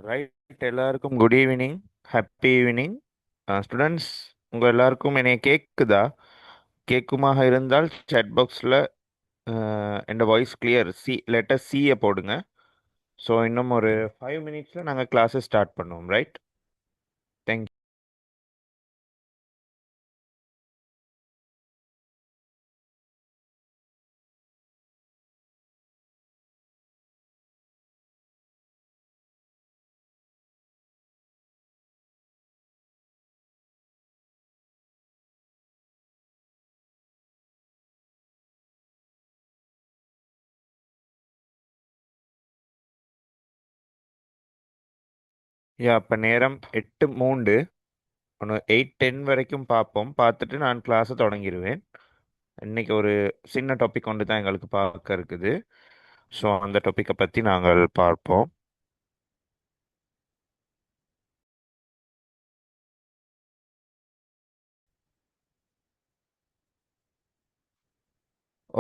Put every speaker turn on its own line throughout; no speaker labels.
Right, எல்லாருக்கும் good evening, happy evening. Students, உங்கள் எல்லாருக்கும் என்னை கேட்குதா? கேட்குமாக இருந்தால் chat பாக்ஸில் என் வாய்ஸ் கிளியர் லெட்டர் சியை போடுங்க. ஸோ இன்னும் ஒரு 5 மினிட்ஸில் நாங்கள் கிளாஸை ஸ்டார்ட் பண்ணுவோம். Right, thank you. இப்போ நேரம் 8:03. ஒன்று 8:10 வரைக்கும் பார்ப்போம். பார்த்துட்டு நான் கிளாஸை தொடங்கிடுவேன். இன்னைக்கு ஒரு சின்ன டாபிக் ஒன்று தான் எங்களுக்கு பார்க்க இருக்குது. ஸோ அந்த டாப்பிக்கை பற்றி நாங்கள் பார்ப்போம்.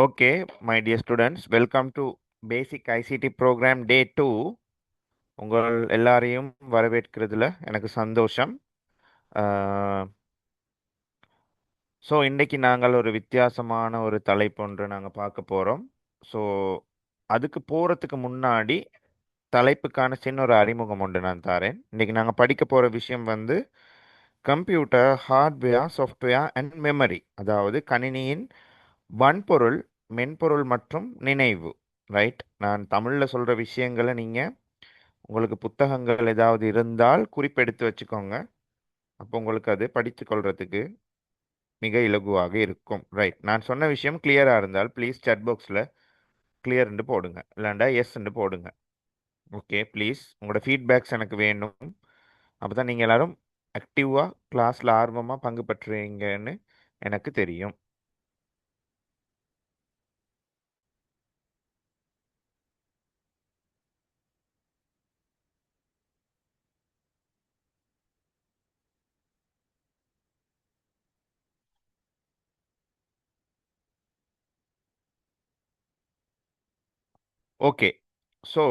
Okay, my dear students, welcome to basic ICT programme day 2. உங்கள் எல்லாரையும் வரவேற்கிறதுல எனக்கு சந்தோஷம். ஸோ இன்றைக்கி நாங்கள் ஒரு வித்தியாசமான ஒரு தலைப்பு ஒன்று நாங்கள் பார்க்க போகிறோம். ஸோ அதுக்கு போகிறதுக்கு முன்னாடி தலைப்புக்கான சின்ன ஒரு அறிமுகம் ஒன்று நான் தரேன். இன்றைக்கி நாங்கள் படிக்க போகிற விஷயம் வந்து computer hardware, software and memory, அதாவது கணினியின் வன்பொருள், மென்பொருள் மற்றும் நினைவு. ரைட், நான் தமிழில் சொல்கிற விஷயங்களை நீங்கள் உங்களுக்கு புத்தகங்கள் ஏதாவது இருந்தால் குறிப்பெடுத்து வச்சுக்கோங்க. அப்போ உங்களுக்கு அது படித்து கொள்றதுக்கு மிக இலகுவாக இருக்கும். ரைட், நான் சொன்ன விஷயம் கிளியராக இருந்தால் ப்ளீஸ் chat பாக்ஸில் கிளியர்ன்னு போடுங்க, இல்லாண்டா எஸ்ன்னு போடுங்க. ஓகே, ப்ளீஸ் உங்களோட ஃபீட்பேக்ஸ் எனக்கு வேணும். அப்போ தான் நீங்கள் எல்லோரும் ஆக்டிவாக கிளாஸில் ஆர்வமாக பங்கு பெற்றுவீங்கன்னு எனக்கு தெரியும். ஓகே, ஸோ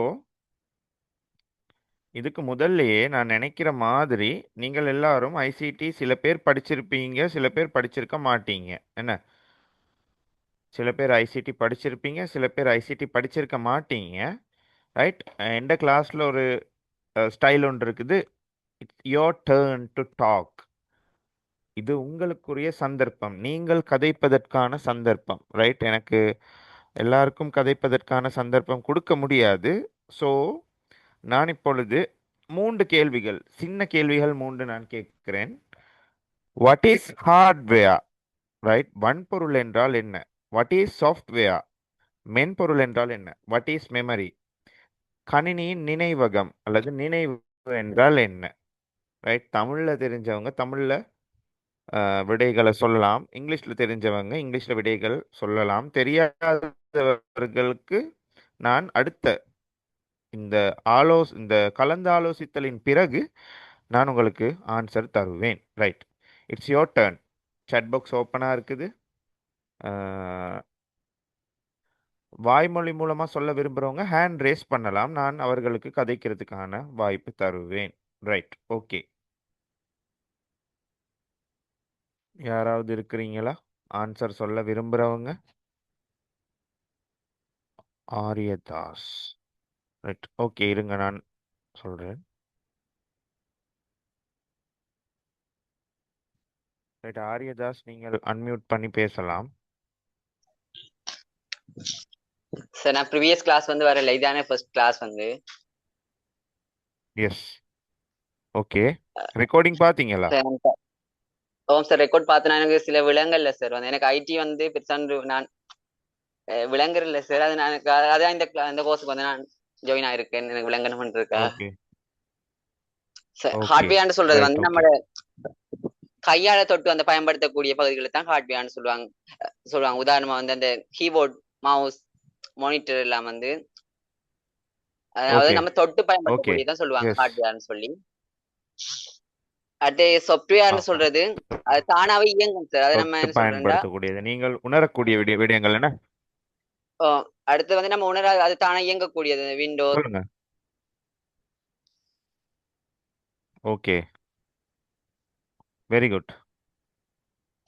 இதுக்கு முதல்லயே நான் நினைக்கிற மாதிரி நீங்கள் எல்லாரும் ஐசிடி சில பேர் படிச்சிருப்பீங்க, சில பேர் படிச்சிருக்க மாட்டீங்க. என்ன, சில பேர் ஐசிடி படிச்சிருப்பீங்க, சில பேர் ஐசிடி படிச்சிருக்க மாட்டீங்க. ரைட், எந்த கிளாஸில் ஒரு ஸ்டைல் ஒன்று இருக்குது, it's your turn to talk. இது உங்களுக்குரிய சந்தர்ப்பம், நீங்கள் கதைப்பதற்கான சந்தர்ப்பம். ரைட், எனக்கு எல்லாருக்கும் கதைப்பதற்கான சந்தர்ப்பம் கொடுக்க முடியாது. ஸோ நான் இப்பொழுது 3 கேள்விகள், சின்ன கேள்விகள் 3 நான் கேட்கிறேன். What is hardware? ரைட், வன்பொருள் என்றால் என்ன? What is software? மென்பொருள் என்றால் என்ன? What is memory? கணினியின் நினைவகம் அல்லது நினைவு என்றால் என்ன? ரைட், தமிழில் தெரிஞ்சவங்க தமிழில் விடைகளை சொல்லலாம், இங்கிலீஷில் தெரிஞ்சவங்க இங்கிலீஷில் விடைகள் சொல்லலாம். தெரியாதவர்களுக்கு நான் அடுத்த இந்த கலந்தாலோசித்தலின் பிறகு நான் உங்களுக்கு ஆன்சர் தருவேன். Right, it's your turn. Chat box ஓப்பனாக இருக்குது. வாய்மொழி மூலமாக சொல்ல விரும்புகிறவங்க ஹேண்ட் ரேஸ் பண்ணலாம், நான் அவர்களுக்கு கதைக்கிறதுக்கான வாய்ப்பு தருவேன். Right, okay. யாராவது இருக்கிறீங்களா ஆன்சர் சொல்ல விரும்புகிறவங்க? ஆரியதாஸ். ரைட், ஓகே, இருங்க நான் சொல்கிறேன். ரைட், ஆரியதாஸ், நீங்கள் அன்மியூட் பண்ணி பேசலாம்.
சார், நான் ப்ரீவியஸ் கிளாஸ் வந்து வரல, இதானே ஃபர்ஸ்ட் கிளாஸ் வந்து.
Yes, okay. ரெக்கார்டிங் பார்த்தீங்களா?
ஓம் சார், ரெக்கார்ட் பார்த்தனா எனக்கு சில விலங்கல்ல சார். வந்து எனக்கு ஐடி வந்து பெருசான்று நான் விளங்குறல சார். அது நான் அதான் இந்த கோர்ஸுக்கு வந்து நான் ஜாயின் ஆயிருக்கேன். எனக்கு விளங்கணும் இருக்கா
ஓகே
சார்.
ஓகே,
ஹார்ட்வேர்னு சொல்றது
ரைட்,
வந்து
ஓகே.
நம்மளோட கையால தொட்டு அந்த பயன்படுத்தக்கூடிய பகுதிகளை தான் ஹார்ட்வேர்னு சொல்லுவாங்க. உதாரணமா வந்து அந்த கீபோர்ட், மவுஸ், மானிட்டர் எல்லாம் வந்து அதாவது
ஓகே
நம்ம தொட்டு
ஓகே,
பயன்படுத்தக்கூடியதான் சொல்லுவாங்க
எஸ்.
ஹார்ட்வேர்னு சொல்லி. அது சாஃப்ட்வேர்னு சொல்றது அது தானாவே இயங்கும் சார். அது நம்ம
தொட்டு
என்ன சொல்றோம்டா,
பயன்படுத்தக்கூடியது, நீங்கள் உணரக்கூடிய விடயங்கள் என்ன?
அடுத்து வந்து நம்ம உணர அது தானே இயங்கக்கூடியது விண்டோஸ்.
சொல்லுங்க. Okay, very good.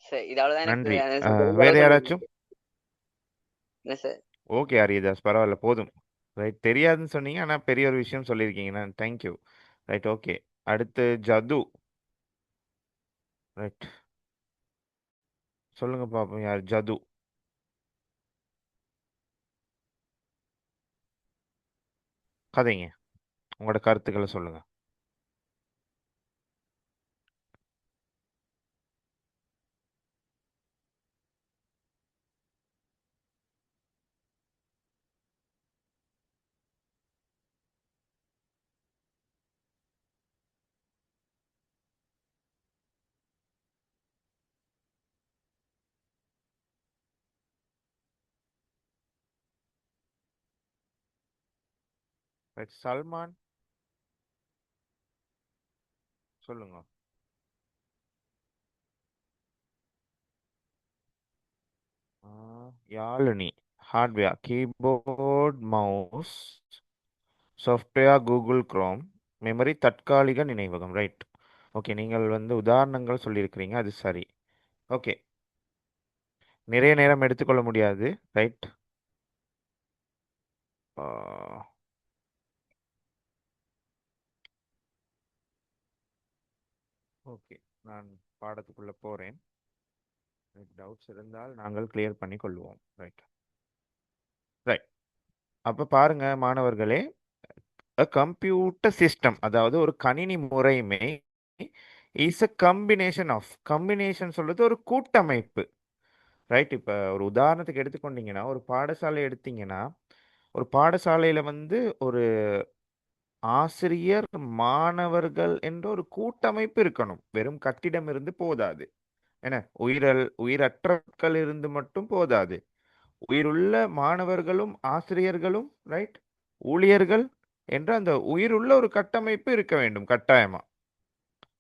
சரி, இதாலதான் எனக்கு
நன்றி.
தெரிஞ்ச
வேற
அளவு
யாராச்சும்?
சொல்லியிருக்கேன். என்ன சார்?
ஓகே ஹரிதாஸ், பரவாயில்ல போதும். ரைட், தெரியாதுன்னு சொன்னீங்க, ஆனா பெரிய ஒரு விஷயம் சொல்லியிருக்கீங்க. தேங்க்யூ. Right, okay. அடுத்து ஜது. ரைட், சொல்லுங்க பாப்போம், யார் ஜது? கதைங்க, உங்களோட கருத்துக்களை சொல்லுங்க. ரைட், சல்மான் சொல்லுங்க. Yazhini, hardware, keyboard, mouse, software, Google chrome, memory, தற்காலிக நினைவகம். Right, okay. நீங்கள் வந்து உதாரணங்கள் சொல்லியிருக்கிறீங்க, அது சரி. ஓகே, நிறைய நேரம் எடுத்துக்கொள்ள முடியாது. Right, okay. நான் பாடத்துக்குள்ள போறேன். டவுட்ஸ் இருந்தால் நாங்கள் கிளியர் பண்ணி கொள்வோம். Right, right. அப்ப பாருங்க மாணவர்களே, கம்ப்யூட்டர் சிஸ்டம், அதாவது ஒரு கணினி முறைமை is a combination of, combination சொல்றது ஒரு கூட்டமைப்பு. ரைட், இப்போ ஒரு உதாரணத்துக்கு எடுத்துக்கொண்டீங்கன்னா, ஒரு பாடசாலை எடுத்தீங்கன்னா, ஒரு பாடசாலையில் வந்து ஒரு ஆசிரியர், மாணவர்கள் என்ற ஒரு கூட்டமைப்பு இருக்கணும். வெறும் கட்டிடம் இருந்து போதாது. என்ன, உயிரற்றக்கள் இருந்து மட்டும் போதாது. உயிருள்ள மாணவர்களும் ஆசிரியர்களும், ரைட், ஊழியர்கள் என்ற அந்த உயிருள்ள ஒரு கட்டமைப்பு இருக்க வேண்டும் கட்டாயமா.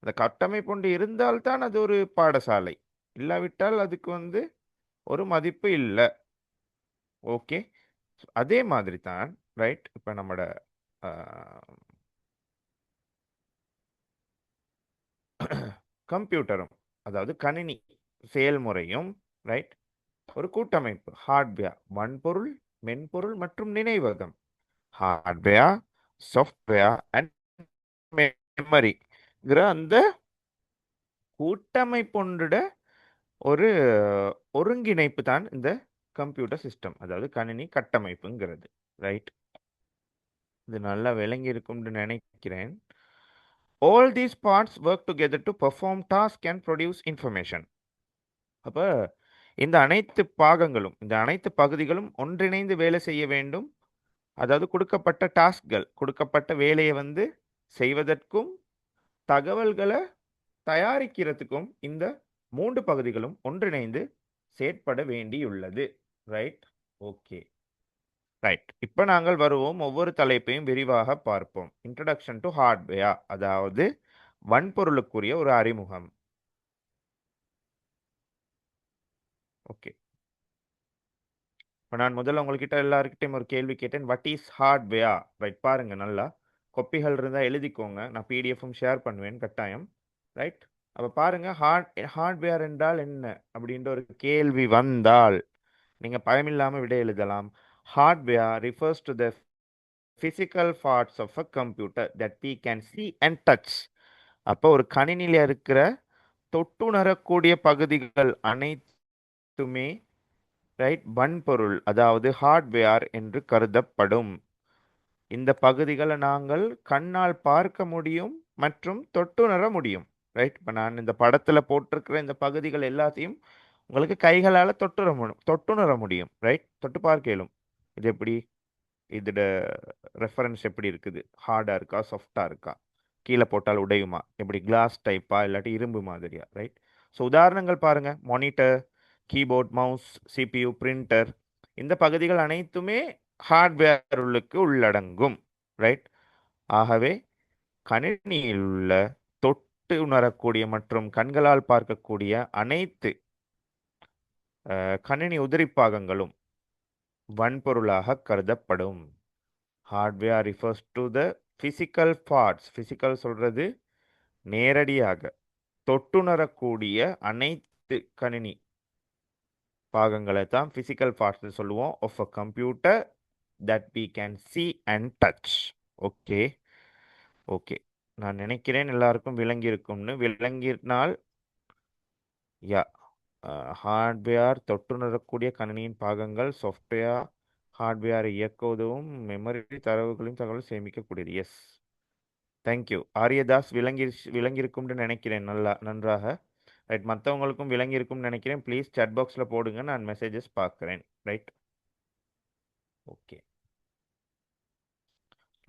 அந்த கட்டமைப்பு ஒன்று இருந்தால்தான் அது ஒரு பாடசாலை. இல்லாவிட்டால் அதுக்கு வந்து ஒரு மதிப்பு இல்லை. ஓகே, அதே மாதிரி தான். ரைட், இப்போ நம்மட கம்ப்யூட்டரும், அதாவது கணினி செயல்முறையும், ரைட், ஒரு கூட்டமைப்பு. ஹார்ட்வேர் வன்பொருள், மென்பொருள் மற்றும் நினைவகம். ஹார்ட்வேர், சாஃப்ட்வேர் அண்ட் மெமரிங்கிற அந்த கூட்டமைப்பொன்றுட ஒரு ஒருங்கிணைப்பு தான் இந்த கம்ப்யூட்டர் சிஸ்டம், அதாவது கணினி கட்டமைப்புங்கிறது. ரைட், இது நல்லா விளங்கி இருக்கும்னு நினைக்கிறேன். All these parts work together to perform task and produce information. அப்போ இந்த அனைத்து பாகங்களும், இந்த அனைத்து பகுதிகளும் ஒன்றிணைந்து வேலை செய்ய வேண்டும். அதாவது கொடுக்கப்பட்ட டாஸ்க்கள், கொடுக்கப்பட்ட வேலையை வந்து செய்வதற்கும் தகவல்களை தயாரிக்கிறதுக்கும் இந்த மூன்று பகுதிகளும் ஒன்றிணைந்து செயற்பட வேண்டியுள்ளது. Right, okay. ரைட், இப்போ நாங்கள் வருவோம், ஒவ்வொரு தலைப்பையும் விரிவாக பார்ப்போம். இன்ட்ரடக்ஷன் டு ஹார்ட்வேர், அதாவது வன்பொருளுக்குரிய ஒரு அறிமுகம். ஓகே, இப்போ நான் முதல்ல உங்கள்கிட்ட எல்லாருக்கிட்டையும் ஒரு கேள்வி கேட்டேன், வாட் இஸ் ஹார்ட்வேர்? ரைட், பாருங்க நல்லா, கொப்பிகள் இருந்தால் எழுதிக்கோங்க, நான் பிடிஎஃப்பும் ஷேர் பண்ணுவேன் கட்டாயம். ரைட், அப்போ பாருங்க, ஹார்ட்வேர் என்றால் என்ன அப்படின்ற ஒரு கேள்வி வந்தால் நீங்கள் பயமில்லாமல் விட எழுதலாம். Hardware refers to the physical parts of a computer that we can see and touch. அப்போ ஒரு கணினியில் இருக்கிற தொட்டுணரக்கூடிய பகுதிகள் அனைத்துமே, ரைட், வன்பொருள், அதாவது ஹார்ட்வேர் என்று கருதப்படும். இந்த பகுதிகளை நாங்கள் கண்ணால் பார்க்க முடியும் மற்றும் தொட்டுணர முடியும். ரைட், இப்போ நான் இந்த படத்தில் போட்டிருக்கிற இந்த பகுதிகள் எல்லாத்தையும் உங்களுக்கு கைகளால் தொட்டுணர முடியும். ரைட், தொட்டு பார்க்க இயலும். இது எப்படி, இதோட ரெஃபரன்ஸ் எப்படி இருக்குது, ஹார்டாக இருக்கா சாஃப்டாக இருக்கா, கீழே போட்டால் உடையுமா, எப்படி கிளாஸ் டைப்பா இல்லாட்டி இரும்பு மாதிரியா. ரைட், ஸோ உதாரணங்கள் பாருங்க, monitor, keyboard, mouse, CPU, printer, இந்த பகுதிகள் அனைத்துமே ஹார்ட்வேருக்கு உள்ளடங்கும். ரைட், ஆகவே கணினியில் உள்ள தொட்டு உணரக்கூடிய மற்றும் கண்களால் பார்க்கக்கூடிய அனைத்து கணினி உதிரிப்பாகங்களும் வன்பொருளாக கருதப்படும். Hardware refers to the physical parts, physical சொல்றது நேரடியாக தொட்டுணரக்கூடிய அனைத்து கணினி பாகங்களை தான் பிசிக்கல் பார்ட்ஸ் சொல்லுவோம் of a computer that we can see and touch. Okay okay, நான் நினைக்கிறேன் எல்லாருக்கும் விளங்கி இருக்கும்னு. விளங்கினால் யா, ஹார்ட்வேர் தொட்டுணரக்கூடிய கணினியின் பாகங்கள், சாஃப்ட்வேர் ஹார்ட்வேரை இயக்க உதவும், மெமரி தரவுகளையும் தகவல் சேமிக்கக்கூடியது. S, thank you ஆரியதாஸ். விளங்கியிருக்கும்னு நினைக்கிறேன். நன்றாக. ரைட், மற்றவங்களுக்கும் விளங்கியிருக்கும்னு நினைக்கிறேன். ப்ளீஸ் chat பாக்ஸில் போடுங்க, நான் மெசேஜஸ் பார்க்குறேன். Right, okay.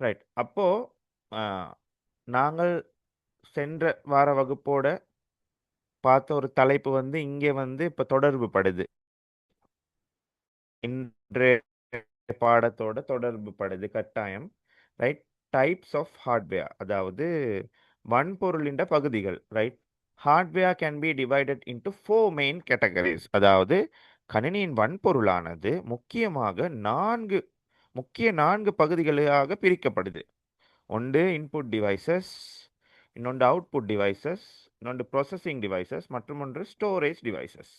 ரைட், அப்போ நாங்கள் சென்ற வார வகுப்போட பார்த்த ஒரு தலைப்பு வந்து இங்கே வந்து இப்போ தொடர்பு படுது. இன்றைய பாடத்தோட தொடர்பு படுது கட்டாயம். ரைட், டைப்ஸ் ஆஃப் ஹார்ட்வேர், அதாவது வன்பொருளின் பகுதிகள். Right, hardware can be divided into 4 main categories. அதாவது கணினியின் வன்பொருளானது முக்கியமாக நான்கு பகுதிகளாக பிரிக்கப்படுது. ஒன்று இன்புட் டிவைசஸ், இன்னொன்று அவுட்புட் டிவைசஸ், இன்னொன்று ப்ராசஸிங் டிவைசஸ், மற்றும் ஒன்று storage devices.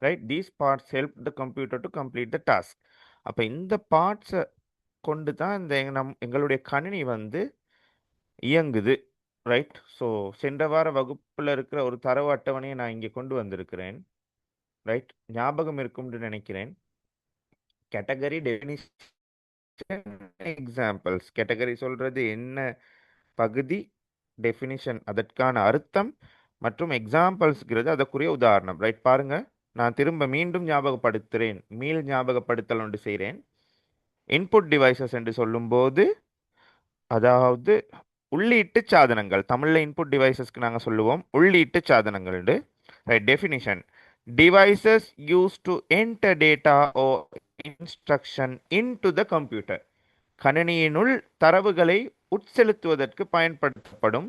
Right, these parts help the computer to complete the task. அப்போ இந்த பார்ட்ஸை கொண்டு தான் எங்களுடைய கணினி வந்து இயங்குது. ரைட், ஸோ சென்ற வார வகுப்பில் இருக்கிற ஒரு தரவு அட்டவணையை நான் இங்கே கொண்டு வந்திருக்கிறேன். ரைட், ஞாபகம் இருக்கும்னு நினைக்கிறேன். Category, definition, examples. கேட்டகரி சொல்றது என்ன பகுதி, டெஃபினிஷன் அதற்கான அர்த்தம், மற்றும் எக்ஸாம்பிள்ஸ்ங்கிறது அதற்குரிய உதாரணம். ரைட், பாருங்க, நான் திரும்ப மீண்டும் ஞாபகப்படுத்துகிறேன், ஞாபகப்படுத்தல் ஒன்று செய்கிறேன். இன்புட் டிவைசஸ் என்று சொல்லும்போது, அதாவது உள்ளீட்டு சாதனங்கள். தமிழில் இன்புட் டிவைசஸ்க்கு நாங்கள் சொல்லுவோம் உள்ளீட்டு சாதனங்கள். Right, definition, devices use to enter data or instruction into the computer. கணினியினுள் தரவுகளை உட்செலுத்துவதற்கு பயன்படுத்தப்படும்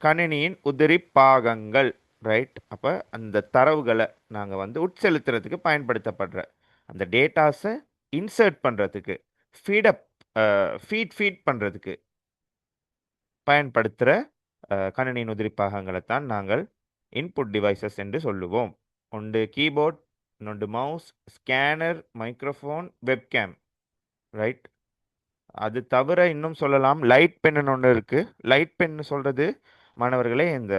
கணினியின் உதிரி பாகங்கள். ரைட், அப்போ அந்த தரவுகளை நாங்கள் வந்து உட்செலுத்துறதுக்கு பயன்படுத்தப்படுற, அந்த டேட்டாஸை இன்சர்ட் பண்ணுறதுக்கு, ஃபீட் பண்ணுறதுக்கு பயன்படுத்துகிற கணினியின் உதிரி பாகங்களை தான் நாங்கள் இன்புட் டிவைசஸ் என்று சொல்லுவோம். ஒன்று கீபோர்ட், இன்னொன்று mouse, scanner, microphone, webcam. Right, அது தவிர இன்னும் சொல்லலாம் லைட் பென்னு ஒன்று இருக்குது. லைட் பென்னு சொல்கிறது மாணவர்களே, இந்த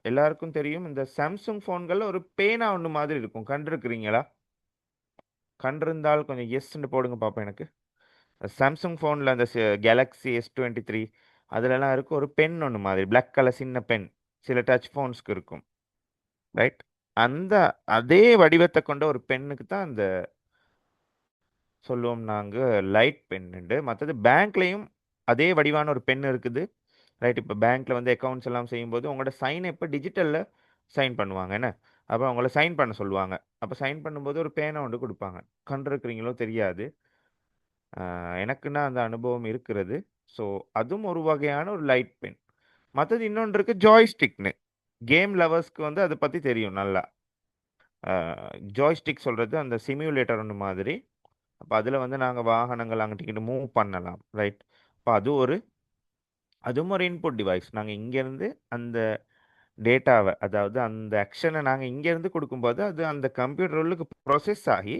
எல்லாருக்கும் தெரியும், இந்த சாம்சங் ஃபோன்களில் ஒரு பேனா ஒன்று மாதிரி இருக்கும், கண்டிருக்கிறீங்களா? கண்டிருந்தால் கொஞ்சம் எஸ்ன்னு போடுங்க பார்ப்போம். எனக்கு சாம்சங் ஃபோனில் அந்த கேலக்ஸி S23 அதிலெல்லாம் இருக்கும் ஒரு பென் ஒன்று மாதிரி, பிளாக் கலர் சின்ன பென், சில டச் ஃபோன்ஸ்க்கு இருக்கும். ரைட், அதே வடிவத்தை கொண்ட ஒரு பென்னுக்கு தான் அந்த சொல்லுவோம் நாங்கள் லைட் பென்னு. மற்றது பேங்க்லேயும் அதே வடிவான ஒரு பென் இருக்குது. ரைட், இப்போ பேங்க்கில் வந்து அக்கௌண்ட்ஸ் எல்லாம் செய்யும்போது உங்களோட சைனை இப்போ டிஜிட்டலில் சைன் பண்ணுவாங்க என்ன, அப்போ அவங்கள சைன் பண்ண சொல்லுவாங்க. அப்போ சைன் பண்ணும்போது ஒரு பேனை ஒன்று கொடுப்பாங்க. கண்டிருக்கிறீங்களோ தெரியாது, எனக்குன்னா அந்த அனுபவம் இருக்கிறது. ஸோ அதுவும் ஒரு வகையான ஒரு லைட் பென். மற்றது இன்னொன்று இருக்குது ஜாய்ஸ்டிக்னு. கேம் லவர்ஸ்க்கு வந்து அதை பற்றி தெரியும் நல்லா. ஜாய்ஸ்டிக் சொல்கிறது அந்த சிமியுலேட்டர் ஒன்று மாதிரி. அப்போ அதில் வந்து நாங்கள் வாகனங்கள் அங்கிட்டு இங்கிட்டு மூவ் பண்ணலாம். ரைட், அப்போ அதுவும் ஒரு இன்புட் டிவைஸ். நாங்கள் இங்கேருந்து அந்த டேட்டாவை, அதாவது அந்த ஆக்ஷனை நாங்கள் இங்கேருந்து கொடுக்கும்போது அது அந்த கம்ப்யூட்டர் உள்ளுக்கு ப்ராசஸ் ஆகி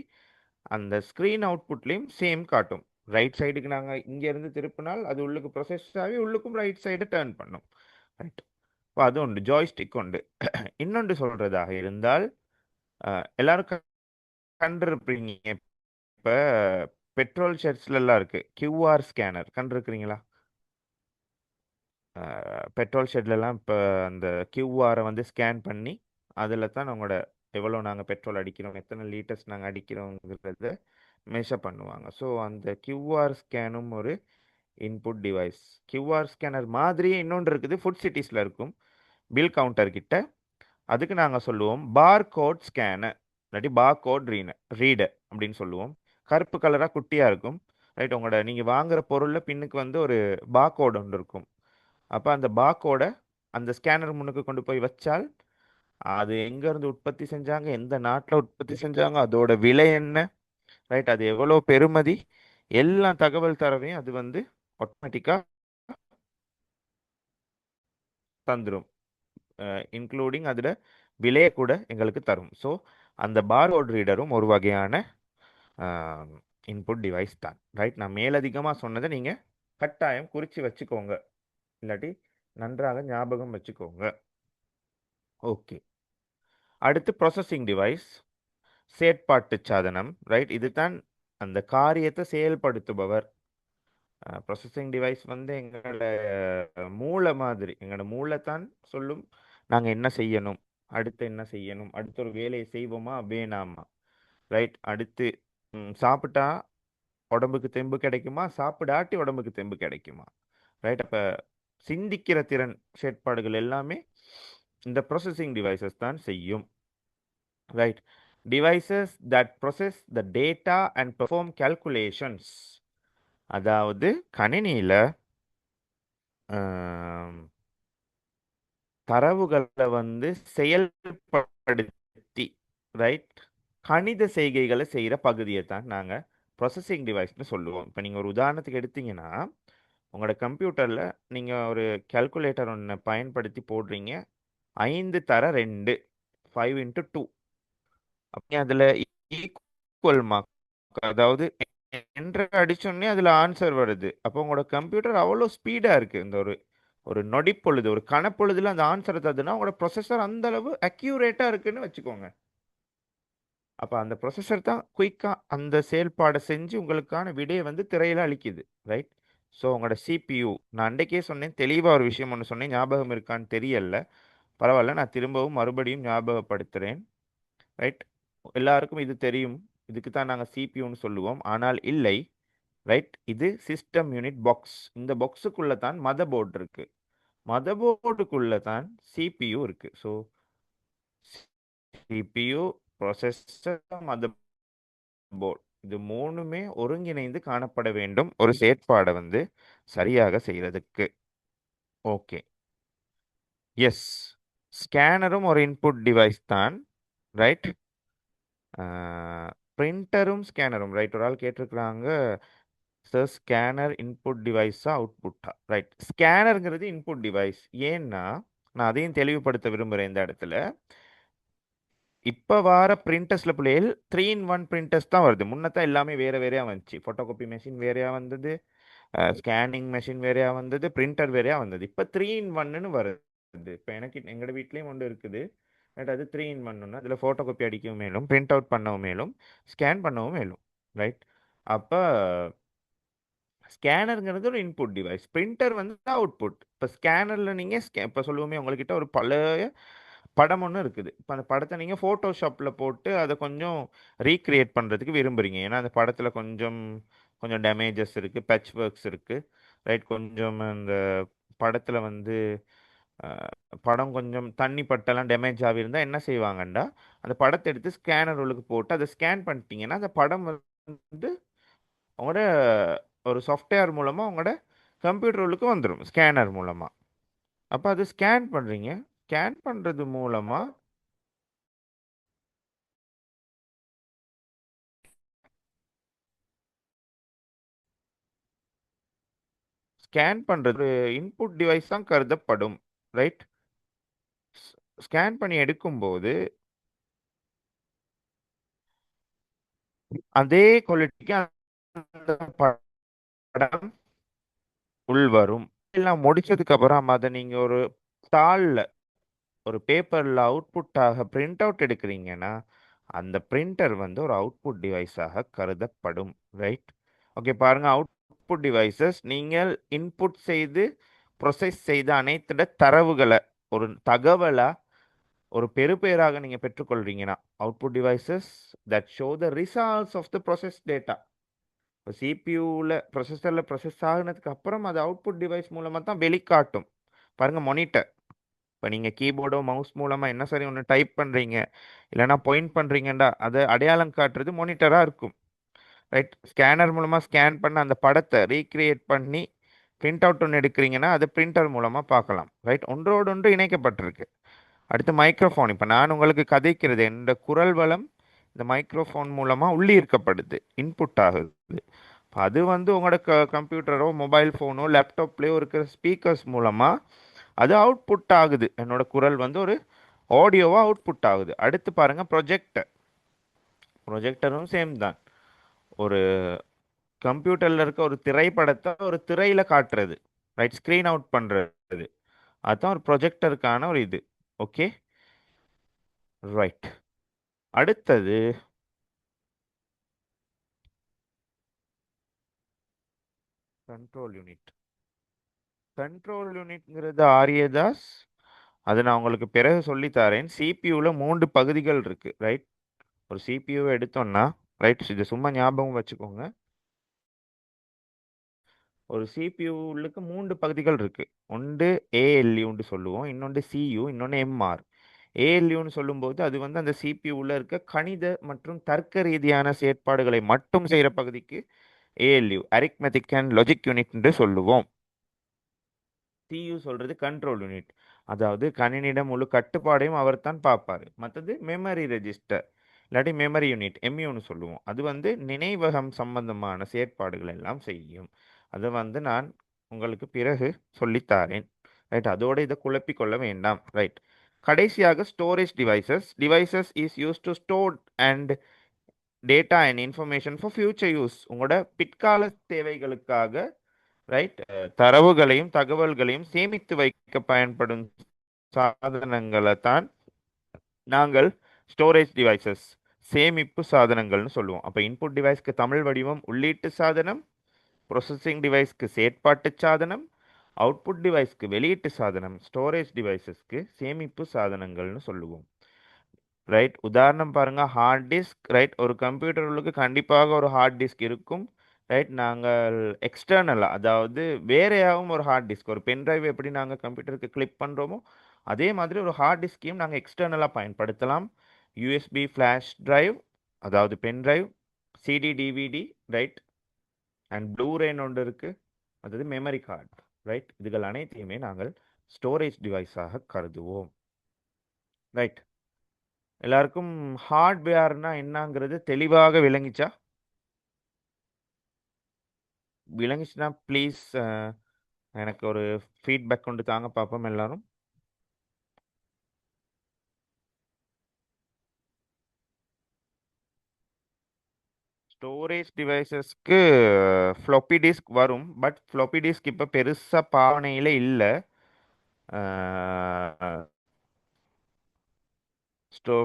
அந்த ஸ்க்ரீன் அவுட்புட்லேயும் சேம் காட்டும். ரைட் சைடுக்கு நாங்கள் இங்கேருந்து திருப்பினால் அது உள்ளுக்கு ப்ராசஸ் ஆகி உள்ளுக்கும் ரைட் சைடு டேர்ன் பண்ணும். ரைட், இப்போ அது உண்டு, ஜாய்ஸ்டிக் உண்டு. இன்னொன்று சொல்கிறதாக இருந்தால், எல்லாரும் கண்டிருப்பீங்க, இப்போ பெட்ரோல் ஷெட்ஸ்லாம் இருக்குது QR ஸ்கேனர், கண்டிருக்கிறீங்களா? பெட்ரோல் ஷெட்லலாம் இப்போ அந்த கியூஆரை வந்து ஸ்கேன் பண்ணி அதில் தான் நம்மளோட எவ்வளோ நாங்கள் பெட்ரோல் அடிக்கிறோம், எத்தனை லிட்டர்ஸ் நாங்கள் அடிக்கிறோங்கிறத மெஷர் பண்ணுவாங்க. ஸோ அந்த கியூஆர் ஸ்கேனும் ஒரு இன்புட் டிவைஸ். கியூஆர் ஸ்கேனர் மாதிரியே இன்னொன்று இருக்குது, ஃபுட் சிட்டிஸில் இருக்கும், பில் கவுண்டர் கிட்ட. அதுக்கு நாங்கள் சொல்லுவோம் பார் கோட் ஸ்கேனர், இல்லாட்டி பார் கோட் ரீடர் அப்படின்னு சொல்லுவோம். கருப்பு கலராக குட்டியாக இருக்கும். ரைட், உங்களோட நீங்கள் வாங்குகிற பொருளில் பின்னுக்கு வந்து ஒரு பார் கோட் ஒன்று இருக்கும். அப்போ அந்த பார்கோட அந்த ஸ்கேனர் முன்னுக்கு கொண்டு போய் வச்சால் அது எங்கேருந்து உற்பத்தி செஞ்சாங்க, எந்த நாட்டில் உற்பத்தி செஞ்சாங்க, அதோட விலை என்ன, ரைட், அது எவ்வளோ பெறுமதி, எல்லா தகவல் தரவையும் அது வந்து ஆட்டோமேட்டிக்காக தந்துடும். இன்க்ளூடிங் அதில் விலையை கூட எங்களுக்கு தரும். ஸோ அந்த பார்கோட் ரீடரும் ஒரு வகையான இன்புட் டிவைஸ் தான். ரைட், நான் மேலதிகமாக சொன்னதை நீங்கள் கட்டாயம் குறித்து வச்சுக்கோங்க, இல்லாட்டி நன்றாக ஞாபகம் வச்சுக்கோங்க. ஓகே, அடுத்து ப்ராசஸிங் டிவைஸ், செயற்பாட்டு சாதனம். ரைட், இதுதான் அந்த காரியத்தை செயல்படுத்துபவர். ப்ராசஸிங் டிவைஸ் வந்து எங்களோட மூளை மாதிரி, எங்களோட மூளை தான் சொல்லும் நாங்கள் என்ன செய்யணும், அடுத்து என்ன செய்யணும், அடுத்த ஒரு வேலையை செய்வோமா வேணாமா. ரைட், அடுத்து சாப்பிட்டா உடம்புக்கு தெம்பு கிடைக்குமா, சாப்பிடாட்டி உடம்புக்கு தெம்பு கிடைக்குமா. ரைட், அப்போ சிந்திக்கிற திறன் செயற்பாடுகள் எல்லாமே இந்த ப்ராசஸிங் டிவைசஸ் தான் செய்யும். Right, devices that process the data and perform calculations. அதாவது கணினியில் தரவுகளை வந்து செயல்படுத்தி, ரைட், கணித செய்கைகளை செய்கிற பகுதியை தான் நாங்கள் ப்ராசஸிங் டிவைஸ்னு சொல்லுவோம். இப்போ நீங்கள் ஒரு உதாரணத்துக்கு எடுத்தீங்கன்னா, உங்களோட கம்ப்யூட்டரில் நீங்கள் ஒரு கால்குலேட்டர் ஒன்று பயன்படுத்தி போடுறீங்க, 5 தர 2, 5 இன்ட்டு 2. அப்படி அதில் ஈக்குவல் மார்க், அதாவது என்ற அடிச்சோடனே அதில் ஆன்சர் வருது. அப்போ உங்களோட கம்ப்யூட்டர் அவ்வளோ ஸ்பீடாக இருக்குது. இந்த ஒரு ஒரு நொடிப்பொழுது, ஒரு கணப்பொழுதுல அந்த ஆன்சரை தருதுன்னா உங்களோட ப்ரொசஸர் அந்த அளவு அக்யூரேட்டாக இருக்குன்னு வச்சுக்கோங்க. அப்போ அந்த ப்ரொசஸர் தான் குயிக்காக அந்த செயல்பாடை செஞ்சு உங்களுக்கான விடையை வந்து திரையில அளிக்குது. ரைட், ஸோ உங்களோட சிபியு, நான் அன்றைக்கே சொன்னேன், தெளிவாக ஒரு விஷயம் ஒன்று சொன்னேன், ஞாபகம் இருக்கான்னு தெரியல, பரவாயில்ல, நான் திரும்பவும் மறுபடியும் ஞாபகப்படுத்துகிறேன். ரைட், எல்லாருக்கும் இது தெரியும், இதுக்கு தான் நாங்கள் சிபியூன்னு சொல்லுவோம், ஆனால் இல்லை. ரைட், இது சிஸ்டம் யூனிட் பாக்ஸ். இந்த பாக்ஸுக்குள்ளே தான் மதர் போர்டு இருக்குது, மதர் போர்டுக்குள்ளே தான் சிபியு இருக்குது. So CPU, processor, mother board, இது மூணுமே ஒருங்கிணைந்து காணப்பட வேண்டும் ஒரு செயற்பாடை வந்து சரியாக செய்கிறதுக்கு. ஓகே, எஸ், ஸ்கேனரும் ஒரு இன்புட் டிவைஸ் தான். ரைட், பிரிண்டரும் ஸ்கேனரும். ரைட், ஒரு ஆள் கேட்டிருக்கிறாங்க, சார் ஸ்கேனர் இன்புட் டிவைஸா அவுட்புட்டா. ரைட், ஸ்கேனருங்கிறது இன்புட் டிவைஸ். ஏன்னா நான் அதையும் தெளிவுபடுத்த விரும்புகிறேன் இந்த இடத்துல. இப்போ வர பிரிண்டர்ஸில் பிள்ளைகள் 3-in-1 பிரிண்டர்ஸ் தான் வருது. முன்னத்தான் எல்லாமே வேறு வேறையாக வந்துச்சு. ஃபோட்டோகாப்பி மெஷின் வேறையாக வந்தது, ஸ்கேனிங் மெஷின் வேறையாக வந்தது, பிரிண்டர் வேறையாக வந்தது. இப்போ 3-in-1ன்னு வருது. இப்போ எங்களோட வீட்லேயும் ஒன்று இருக்குது. ரைட், அது 3-in-1. அதில் ஃபோட்டோகாப்பி அடிக்கவும் மேலும், பிரிண்ட் அவுட் பண்ணவும் மேலும், ஸ்கேன் பண்ணவும் மேலும். ரைட், அப்போ ஸ்கேனருங்கிறது ஒரு இன்புட் டிவைஸ், பிரிண்டர் வந்து அவுட்புட். இப்போ ஸ்கேனரில் நீங்கள் இப்போ சொல்லுவோமே, உங்கள்கிட்ட ஒரு பழைய படம் ஒன்று இருக்குது. இப்போ அந்த படத்தை நீங்கள் ஃபோட்டோஷாப்பில் போட்டு அதை கொஞ்சம் ரீக்ரியேட் பண்ணுறதுக்கு விரும்புகிறீங்க. ஏன்னா அந்த படத்தில் கொஞ்சம் கொஞ்சம் டேமேஜஸ் இருக்குது, பேட்ச் ஒர்க்ஸ் இருக்குது. ரைட், கொஞ்சம் அந்த படத்தில் வந்து படம் கொஞ்சம் தண்ணி பட்டெல்லாம் டேமேஜ் ஆகியிருந்தால் என்ன செய்வாங்கண்டா, அந்த படத்தை எடுத்து ஸ்கேனர் உள்ளுக்கு போட்டு அதை ஸ்கேன் பண்ணிட்டீங்கன்னா அந்த படம் வந்து உங்களோட ஒரு சாஃப்ட்வேர் மூலமாக உங்களோட கம்ப்யூட்டர் உள்ளுக்கு வந்துடும், ஸ்கேனர் மூலமாக. அப்போ அது ஸ்கேன் பண்ணுறீங்க, ஸ்கேன் பண்ணுறது மூலமாக ஸ்கேன் பண்ணுறது ஒரு இன்புட் டிவைஸ் தான் கருதப்படும். ரைட், ஸ்கேன் பண்ணி எடுக்கும்போது அதே குவாலிட்டிக்கு அந்த படம் உள்வரும். எல்லாம் முடிச்சதுக்கு அப்புறம் அதை நீங்கள் ஒரு தாளில், ஒரு பேப்பரில் அவுட்புட்டாக பிரிண்ட் அவுட் எடுக்கிறீங்கன்னா அந்த பிரிண்டர் வந்து ஒரு அவுட்புட் டிவைஸாக கருதப்படும். ரைட், ஓகே, பாருங்க, அவுட்புட் டிவைசஸ் நீங்கள் இன்புட் செய்து ப்ரொசஸ் செய்த அனைத்து தரவுகளை ஒரு தகவலா ஒரு பெறுபேராக நீங்கள் பெற்றுக்கொள்றீங்கன்னா output devices that show the results of the process data. இப்போ சிபியூவில் ப்ரொசஸரில் ப்ரொசஸ் ஆகினதுக்கு அப்புறம் அது அவுட்புட் டிவைஸ் மூலமாக தான் வெளிக்காட்டும். பாருங்கள், மானிட்டர், இப்போ நீங்கள் கீபோர்டோ மவுஸ் மூலமாக என்ன சரி ஒன்று டைப் பண்ணுறீங்க, இல்லைனா பாயிண்ட் பண்ணுறீங்கண்டா அதை அடையாளம் காட்டுறது மானிட்டராக இருக்கும். ரைட், ஸ்கேனர் மூலமாக ஸ்கேன் பண்ண அந்த படத்தை ரீக்ரியேட் பண்ணி பிரிண்ட் அவுட் ஒன்று எடுக்கிறீங்கன்னா அது பிரிண்டர் மூலமாக பார்க்கலாம். ரைட், ஒன்றோடு ஒன்று இணைக்கப்பட்டிருக்கு. அடுத்து மைக்ரோஃபோன், இப்போ நான் உங்களுக்கு கதைக்கிறது இந்த குரல் வளம் இந்த மைக்ரோஃபோன் மூலமாக உள்ளீர்க்கப்படுது, இன்புட் ஆகுது. அது வந்து உங்களோட கம்ப்யூட்டரோ மொபைல் ஃபோனோ லேப்டாப்லேயோ இருக்கிற ஸ்பீக்கர்ஸ் மூலமாக அது அவுட்புட் ஆகுது. என்னோட குரல் வந்து ஒரு ஆடியோவா அவுட்புட் ஆகுது. அடுத்து பாருங்க ப்ரொஜெக்டர். ப்ரொஜெக்டரும் சேம் தான். ஒரு கம்ப்யூட்டர்ல இருக்க ஒரு திரைப்படத்தை ஒரு திரையில காட்டுறது, ரைட், ஸ்க்ரீன் அவுட் பண்றது. அதுதான் ஒரு ப்ரொஜெக்டருக்கான ஒரு இது. Okay, right. அடுத்தது கண்ட்ரோல் யூனிட். கண்ட்ரோல் யூனிட்ங்கிறது ஆரியதாஸ், அது நான் உங்களுக்கு பிறகு சொல்லித்தரேன். சிபியூவில் 3 பகுதிகள் இருக்கு, ரைட். ஒரு சிபியூவை எடுத்தோம்னா, ரைட், இது சும்மா ஞாபகம் வச்சுக்கோங்க. ஒரு சிபியூலுக்கு 3 பகுதிகள் இருக்கு. ஒன்று ஏஎல்யூன்னு சொல்லுவோம், இன்னொன்று சியு, இன்னொன்று எம்ஆர். ஏஎல்யூன்னு சொல்லும்போது அது வந்து அந்த சிபியூவில் இருக்க கணித மற்றும் தர்க்க ரீதியான செயற்பாடுகளை மட்டும் செய்கிற பகுதிக்கு ALU, arithmetic and logic unit என்று சொல்லுவோம். சியு சொல்றது கண்ட்ரோல் யூனிட், அதாவது கணினியிடம் முழு கட்டுப்பாடையும் அவர் தான் பார்ப்பார். மற்றது மெமரி ரெஜிஸ்டர் இல்லாட்டி மெமரி யூனிட், எம்யூன்னு சொல்லுவோம். அது வந்து நினைவகம் சம்பந்தமான செயற்பாடுகள் எல்லாம் செய்யும். அதை வந்து நான் உங்களுக்கு பிறகு சொல்லித்தாரேன், ரைட். அதோட இதை குழப்பிக் கொள்ள வேண்டாம், ரைட். கடைசியாக storage devices. Devices is use to store and data and information for future use. உங்களோட பிற்கால தேவைகளுக்காக, ரைட், தரவுகளையும் தகவல்களையும் சேமித்து வைக்க பயன்படும் சாதனங்களை தான் நாங்கள் ஸ்டோரேஜ் டிவைசஸ், சேமிப்பு சாதனங்கள்னு சொல்லுவோம். அப்போ இன்புட் டிவைஸ்க்கு தமிழ் வடிவம் உள்ளீட்டு சாதனம், ப்ரொசஸிங் டிவைஸ்க்கு செயற்பாட்டு சாதனம், அவுட்புட் டிவைஸ்க்கு வெளியீட்டு சாதனம், ஸ்டோரேஜ் டிவைசஸ்க்கு சேமிப்பு சாதனங்கள்னு சொல்லுவோம், ரைட். உதாரணம் பாருங்க, ஹார்ட் டிஸ்க், ரைட். ஒரு கம்ப்யூட்டர்களுக்கு கண்டிப்பாக ஒரு ஹார்ட் டிஸ்க் இருக்கும், ரைட். நாங்கள் எக்ஸ்டர்னலாக, அதாவது வேறையாகவும் ஒரு ஹார்ட் டிஸ்க், ஒரு பென் டிரைவ் எப்படி நாங்கள் கம்ப்யூட்டருக்கு கிளிப் பண்ணுறோமோ அதே மாதிரி ஒரு ஹார்ட் டிஸ்கையும் நாங்கள் எக்ஸ்டர்னலாக பயன்படுத்தலாம். யூஎஸ்பி ஃப்ளாஷ் டிரைவ், அதாவது pen drive, CD DVD, right, and ப்ளூரேன்னு ஒன்று இருக்குது, அதாவது மெமரி கார்டு, ரைட். இதுகள் அனைத்தையுமே நாங்கள் ஸ்டோரேஜ் டிவைஸாக கருதுவோம், ரைட். எல்லாருக்கும் ஹார்ட்வேர்னா என்னங்கிறது தெளிவாக விளங்கிச்சா? விளங்கிச்சுன்னா ப்ளீஸ் எனக்கு ஒரு ஃபீட்பேக் கொண்டு தாங்க பார்ப்போம் எல்லாரும். ஸ்டோரேஜ் டிவைசஸ்க்கு ஃப்ளாப்பி டிஸ்க் வரும், பட் ஃப்ளாப்பி டிஸ்க் இப்போ பெருசாக பாவனையில் இல்லை.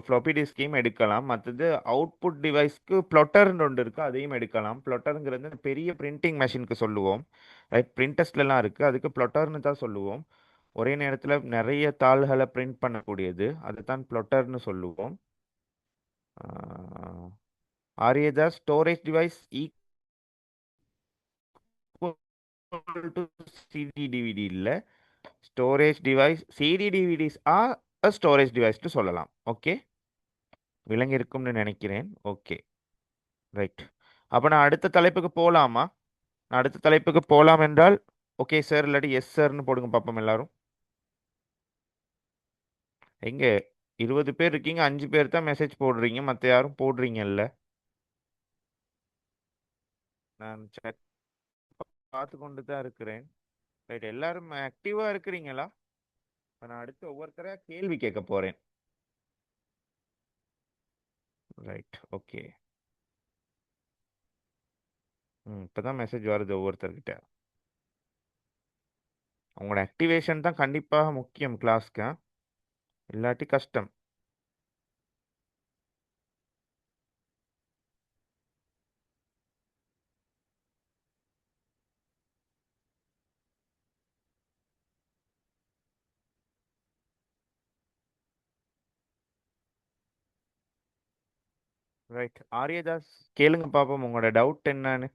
ஃப்ளாப்பி டிஸ்கையும் எடுக்கலாம். மற்றது அவுட்புட் டிவைஸ்க்கு ப்ளொட்டர்னு ஒன்று இருக்குது, அதையும் எடுக்கலாம். ப்ளொட்டருங்கிறது பெரிய பிரிண்டிங் மெஷினுக்கு சொல்லுவோம், ரைட். பிரிண்டர்ஸ்லாம் இருக்குது, அதுக்கு ப்ளொட்டர்னு தான் சொல்லுவோம். ஒரே நேரத்தில் நிறைய தாள்களை பிரிண்ட் பண்ணக்கூடியது, அதுதான் ப்ளொட்டர்னு சொல்லுவோம். Ariyatha storage device equal to CD DVD இல்லை, storage device CD DVDs are a storage டிவைஸ்னு சொல்லலாம். ஓகே, விளங்கி இருக்கும்னு நினைக்கிறேன். Okay, right. அப்போ நான் அடுத்த தலைப்புக்கு போகலாமா? நான் அடுத்த தலைப்புக்கு போகலாம் என்றால் ஓகே சார், இல்லாட்டி எஸ் சார்னு போடுங்க பார்ப்போம் எல்லாரும். எங்க 20 பேர் இருக்கீங்க, 5 பேர் தான் மெசேஜ் போடுறீங்க, மற்ற யாரும் போடுறீங்கல்ல? நான் chat பார்த்து கொண்டு தான் இருக்கிறேன், ரைட். எல்லாரும் ஆக்டிவாக இருக்கிறீங்களா? இப்ப நான் அடுத்து ஒவ்வொருத்தரா கேள்வி கேட்க போறேன், ரைட். ஓகே, இப்போதான் மெசேஜ் வருது ஒவ்வொருத்தர்கிட்ட. உங்களோட ஆக்டிவேஷன் தான் கண்டிப்பாக முக்கியம் கிளாஸ்க்கு, இல்லாட்டி கஷ்டம். ரைட், ஆரியதாஸ் கேளுங்க பாப்போம் உங்களோட டவுட் என்னன்னு.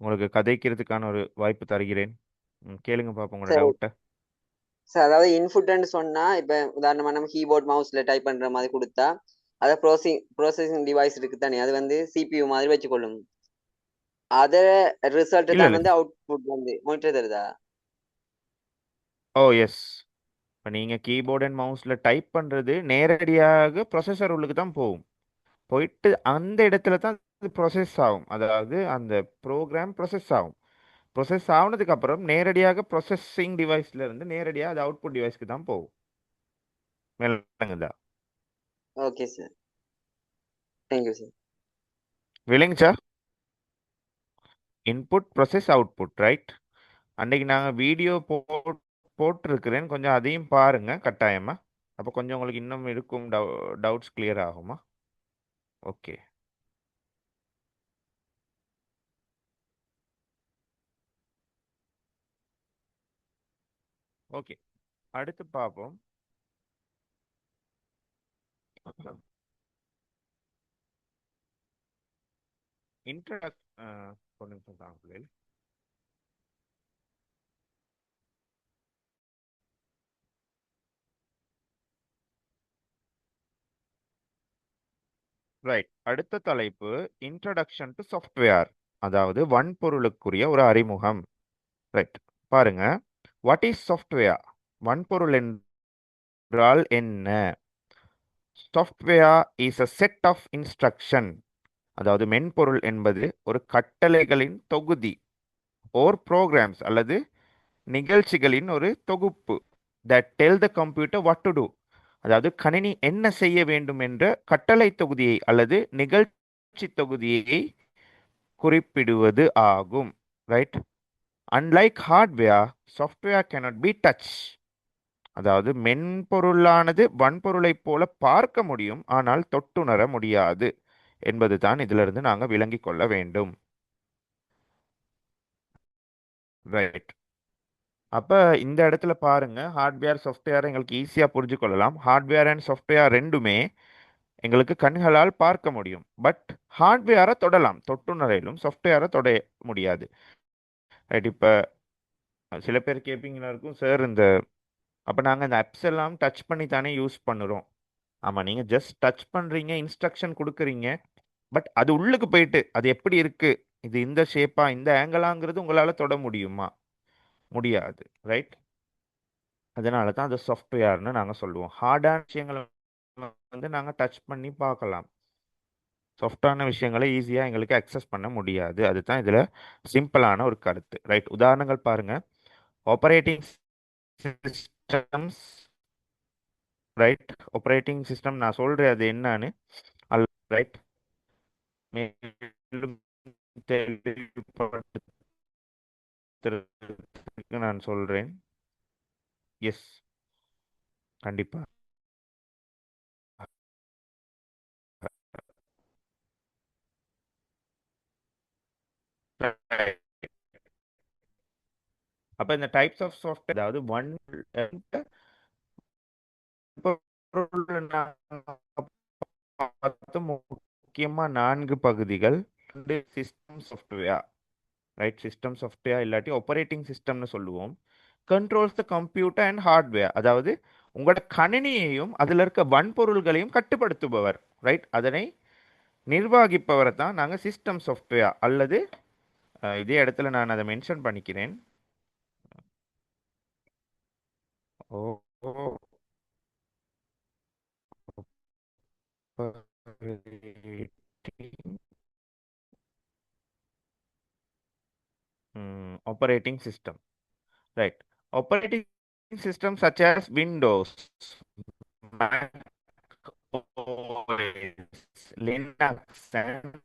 உங்களுக்கு கதைக்கிறதுக்கான ஒரு வாய்ப்பு தருகிறேன், கேளுங்க பாப்போம் உங்களோட
சரி
டவுட்டை.
சார், அதாவது இன்புட்னு சொன்னா இப்ப உதாரணமா நம்ம கீபோர்ட் மவுஸ்ல டைப் பண்ற மாதிரி கொடுத்தா அதை ப்ரோசஸிங் டிவைஸ் இருக்கு தானே, அது வந்து சிபியூ மாதிரி வச்சுக்கொள்ளும். அத ரிசல்ட்
இல்லை
தான்
இல்லை,
வந்து அவுட்புட் வந்து மானிட்டர் தருதா?
ஓ எஸ். இப்போ நீங்கள் கீபோர்ட் அண்ட் மவுஸில் டைப் பண்ணுறது நேரடியாக ப்ரொசஸர் உள்ளுக்கு தான் போகும். போயிட்டு அந்த இடத்துல தான் அது ப்ரொசஸ் ஆகும், அதாவது அந்த ப்ரோக்ராம் ப்ரொசஸ் ஆகும். ப்ரொசஸ் ஆனதுக்கு அப்புறம் நேரடியாக ப்ரொசஸிங் டிவைஸ்ல இருந்து நேரடியாக அது அவுட்புட் டிவைஸ்க்கு தான் போகும். விளங்குதா?
Okay sir. Thank you sir.
விளங்குச்சா? Input process output, right? அன்னைக்கு நாங்கள் வீடியோ போட்டிருக்கிறேன், கொஞ்சம் அதையும் பாருங்க கட்டாயமா. அப்போ கொஞ்சம் உங்களுக்கு இன்னும் இருக்கும் டவுட்ஸ் கிளியர் ஆகுமா? ஓகே. ஓகே, அடுத்து பார்ப்போம். இன்ட்ரடக்ட் ஒரு நிமிஷம் தாங்க. ரைட், அடுத்த தலைப்பு இன்ட்ரடக்ஷன் டு சாஃப்ட்வேர், அதாவது வன்பொருளுக்குரிய ஒரு அறிமுகம். ரைட், பாருங்க. What is software? வன்பொருள் என்றால் என்ன? Software is a set of instruction, அதாவது மென்பொருள் என்பது ஒரு கட்டளைகளின் தொகுதி, ஓர் ப்ரோக்ராம்ஸ் அல்லது நிகழ்ச்சிகளின் ஒரு தொகுப்பு. that tell the computer what to do, அதாவது கணினி என்ன செய்ய வேண்டும் என்ற கட்டளை தொகுதியை அல்லது நிகழ்ச்சி தொகுதியை குறிப்பிடுவது ஆகும். Right? Unlike hardware, software cannot be touched, அதாவது மென்பொருளானது வன்பொருளைப் போல பார்க்க முடியும் ஆனால் தொட்டுணர முடியாது என்பது தான் இதிலிருந்து நாங்கள் விளங்கிக் கொள்ள வேண்டும். ரைட், அப்போ இந்த இடத்துல பாருங்க, ஹார்ட்வேர் சாஃப்ட்வேர் எங்களுக்கு ஈஸியாக புரிஞ்சு கொள்ளலாம். ஹார்ட்வேர் அண்ட் சாஃப்ட்வேர் ரெண்டுமே எங்களுக்கு கண்களால் பார்க்க முடியும். பட் ஹார்ட்வேரை தொடலாம், தொட்டுணரையிலும் சாஃப்ட்வேரை தொட முடியாது. ரைட், இப்போ சில பேர் கேட்பீங்களா இருக்கும், சார் இந்த அப்போ நாங்கள் இந்த ஆப்ஸ் எல்லாம் டச் பண்ணி தானே யூஸ் பண்ணுறோம். ஆமாம், நீங்கள் ஜஸ்ட் டச் பண்ணுறீங்க, இன்ஸ்ட்ரக்ஷன் கொடுக்குறீங்க. பட் அது உள்ளுக்கு போயிட்டு அது எப்படி இருக்கு, இது இந்த ஷேப்பா இந்த ஆங்கிளாங்கிறது உங்களால் தொட முடியுமா? முடியாது. ரைட்? அதனால தான் அது சாஃப்ட்வேர்னு நாங்கள் சொல்லுவோம். ஹார்டான விஷயங்களை வந்து நாங்கள் டச் பண்ணி பார்க்கலாம், சாஃப்டான விஷயங்களை ஈஸியாக எங்களுக்கு அக்சஸ் பண்ண முடியாது. அதுதான் இதில் சிம்பிளான ஒரு கருத்து. ரைட், உதாரணங்கள் பாருங்க. Operating systems. Right, operating system நான் சொல்கிறேன் அது என்னன்னு. ரைட், மேலும் தெளிவுபடுத்துறதுக்கு நான் சொல்கிறேன். எஸ், கண்டிப்பாக. அப்போ இந்த டைப்ஸ் ஆஃப் சாஃப்ட்வேர், அதாவது முக்கியமாக 4 பகுதிகள். System software. Right, system software இல்லாட்டி ஆப்பரேட்டிங் சிஸ்டம்னு சொல்லுவோம். Controls the computer and hardware, அதாவது உங்களோட கணினியையும் அதில் இருக்க வன்பொருள்களையும் கட்டுப்படுத்துபவர். ரைட், அதனை நிர்வகிப்பவரை தான் நாங்கள் சிஸ்டம் சாஃப்ட்வேர் அல்லது இதே இடத்துல நான் அதை மென்ஷன் பண்ணிக்கிறேன். ஓ operating system. Right. Operating systems such as Windows, Mac OS, Linux, and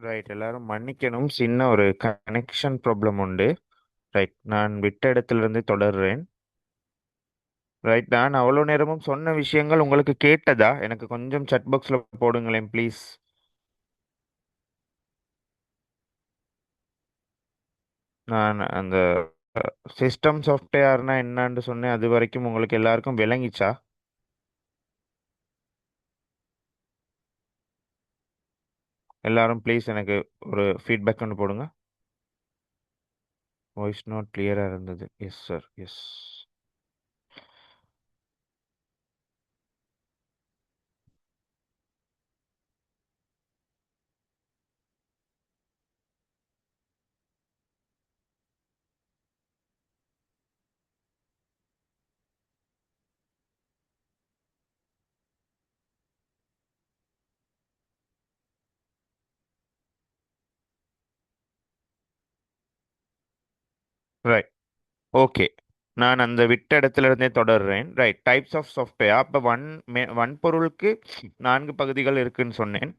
right, எல்லாரும் மன்னிக்கணும், சின்ன ஒரு கனெக்ஷன் ப்ராப்ளம் உண்டு. ரைட், நான் விட்ட இடத்திலிருந்து தொடர்றேன். ரைட், நான் அவ்வளோ நேரமும் சொன்ன விஷயங்கள் உங்களுக்கு கேட்டதா? எனக்கு கொஞ்சம் chat பாக்ஸ்ல போடுங்களேன் ப்ளீஸ். நான் அந்த சிஸ்டம் சாஃப்ட்வேர்னா என்னன்னு சொன்னேன், அது வரைக்கும் உங்களுக்கு எல்லாருக்கும் விளங்கிச்சா? எல்லாரும் ப்ளீஸ் எனக்கு ஒரு ஃபீட்பேக் ஒன்று போடுங்க. வாய்ஸ் நோட் கிளியரா இருந்தது. Yes sir, yes. Right, okay. நான் அந்த விட்ட இடத்துல இருந்தே தொடர்றேன். Right, types of software. அப்போ வன்பொருளுக்கு 4 பகுதிகள் இருக்குன்னு சொன்னேன்.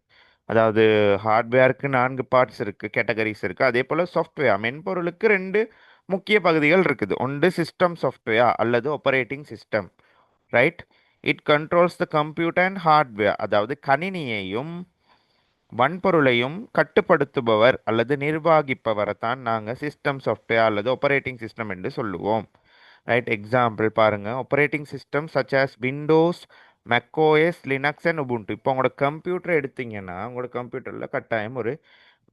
அதாவது ஹார்ட்வேருக்கு 4 பார்ட்ஸ் இருக்கு, கேட்டகரிஸ் இருக்கு. அதே போல சாஃப்ட்வேர் மென்பொருளுக்கு 2 முக்கிய பகுதிகள் இருக்குது. ஒன்று சிஸ்டம் சாஃப்ட்வேர் அல்லது operating system. Right, it controls the computer and hardware. அதாவது கணினியையும் வன்பொருளையும் கட்டுப்படுத்துபவர் அல்லது நிர்வகிப்பவரை தான் நாங்கள் சிஸ்டம் சாஃப்ட்வேர் அல்லது ஆப்பரேட்டிங் சிஸ்டம் என்று சொல்லுவோம். ரைட், எக்ஸாம்பிள் பாருங்க. Operating system such as Windows, macOS, Linux and Ubuntu. இப்போ உங்களோட கம்ப்யூட்டர் எடுத்தீங்கன்னா உங்களோட கம்ப்யூட்டரில் கட்டாயம் ஒரு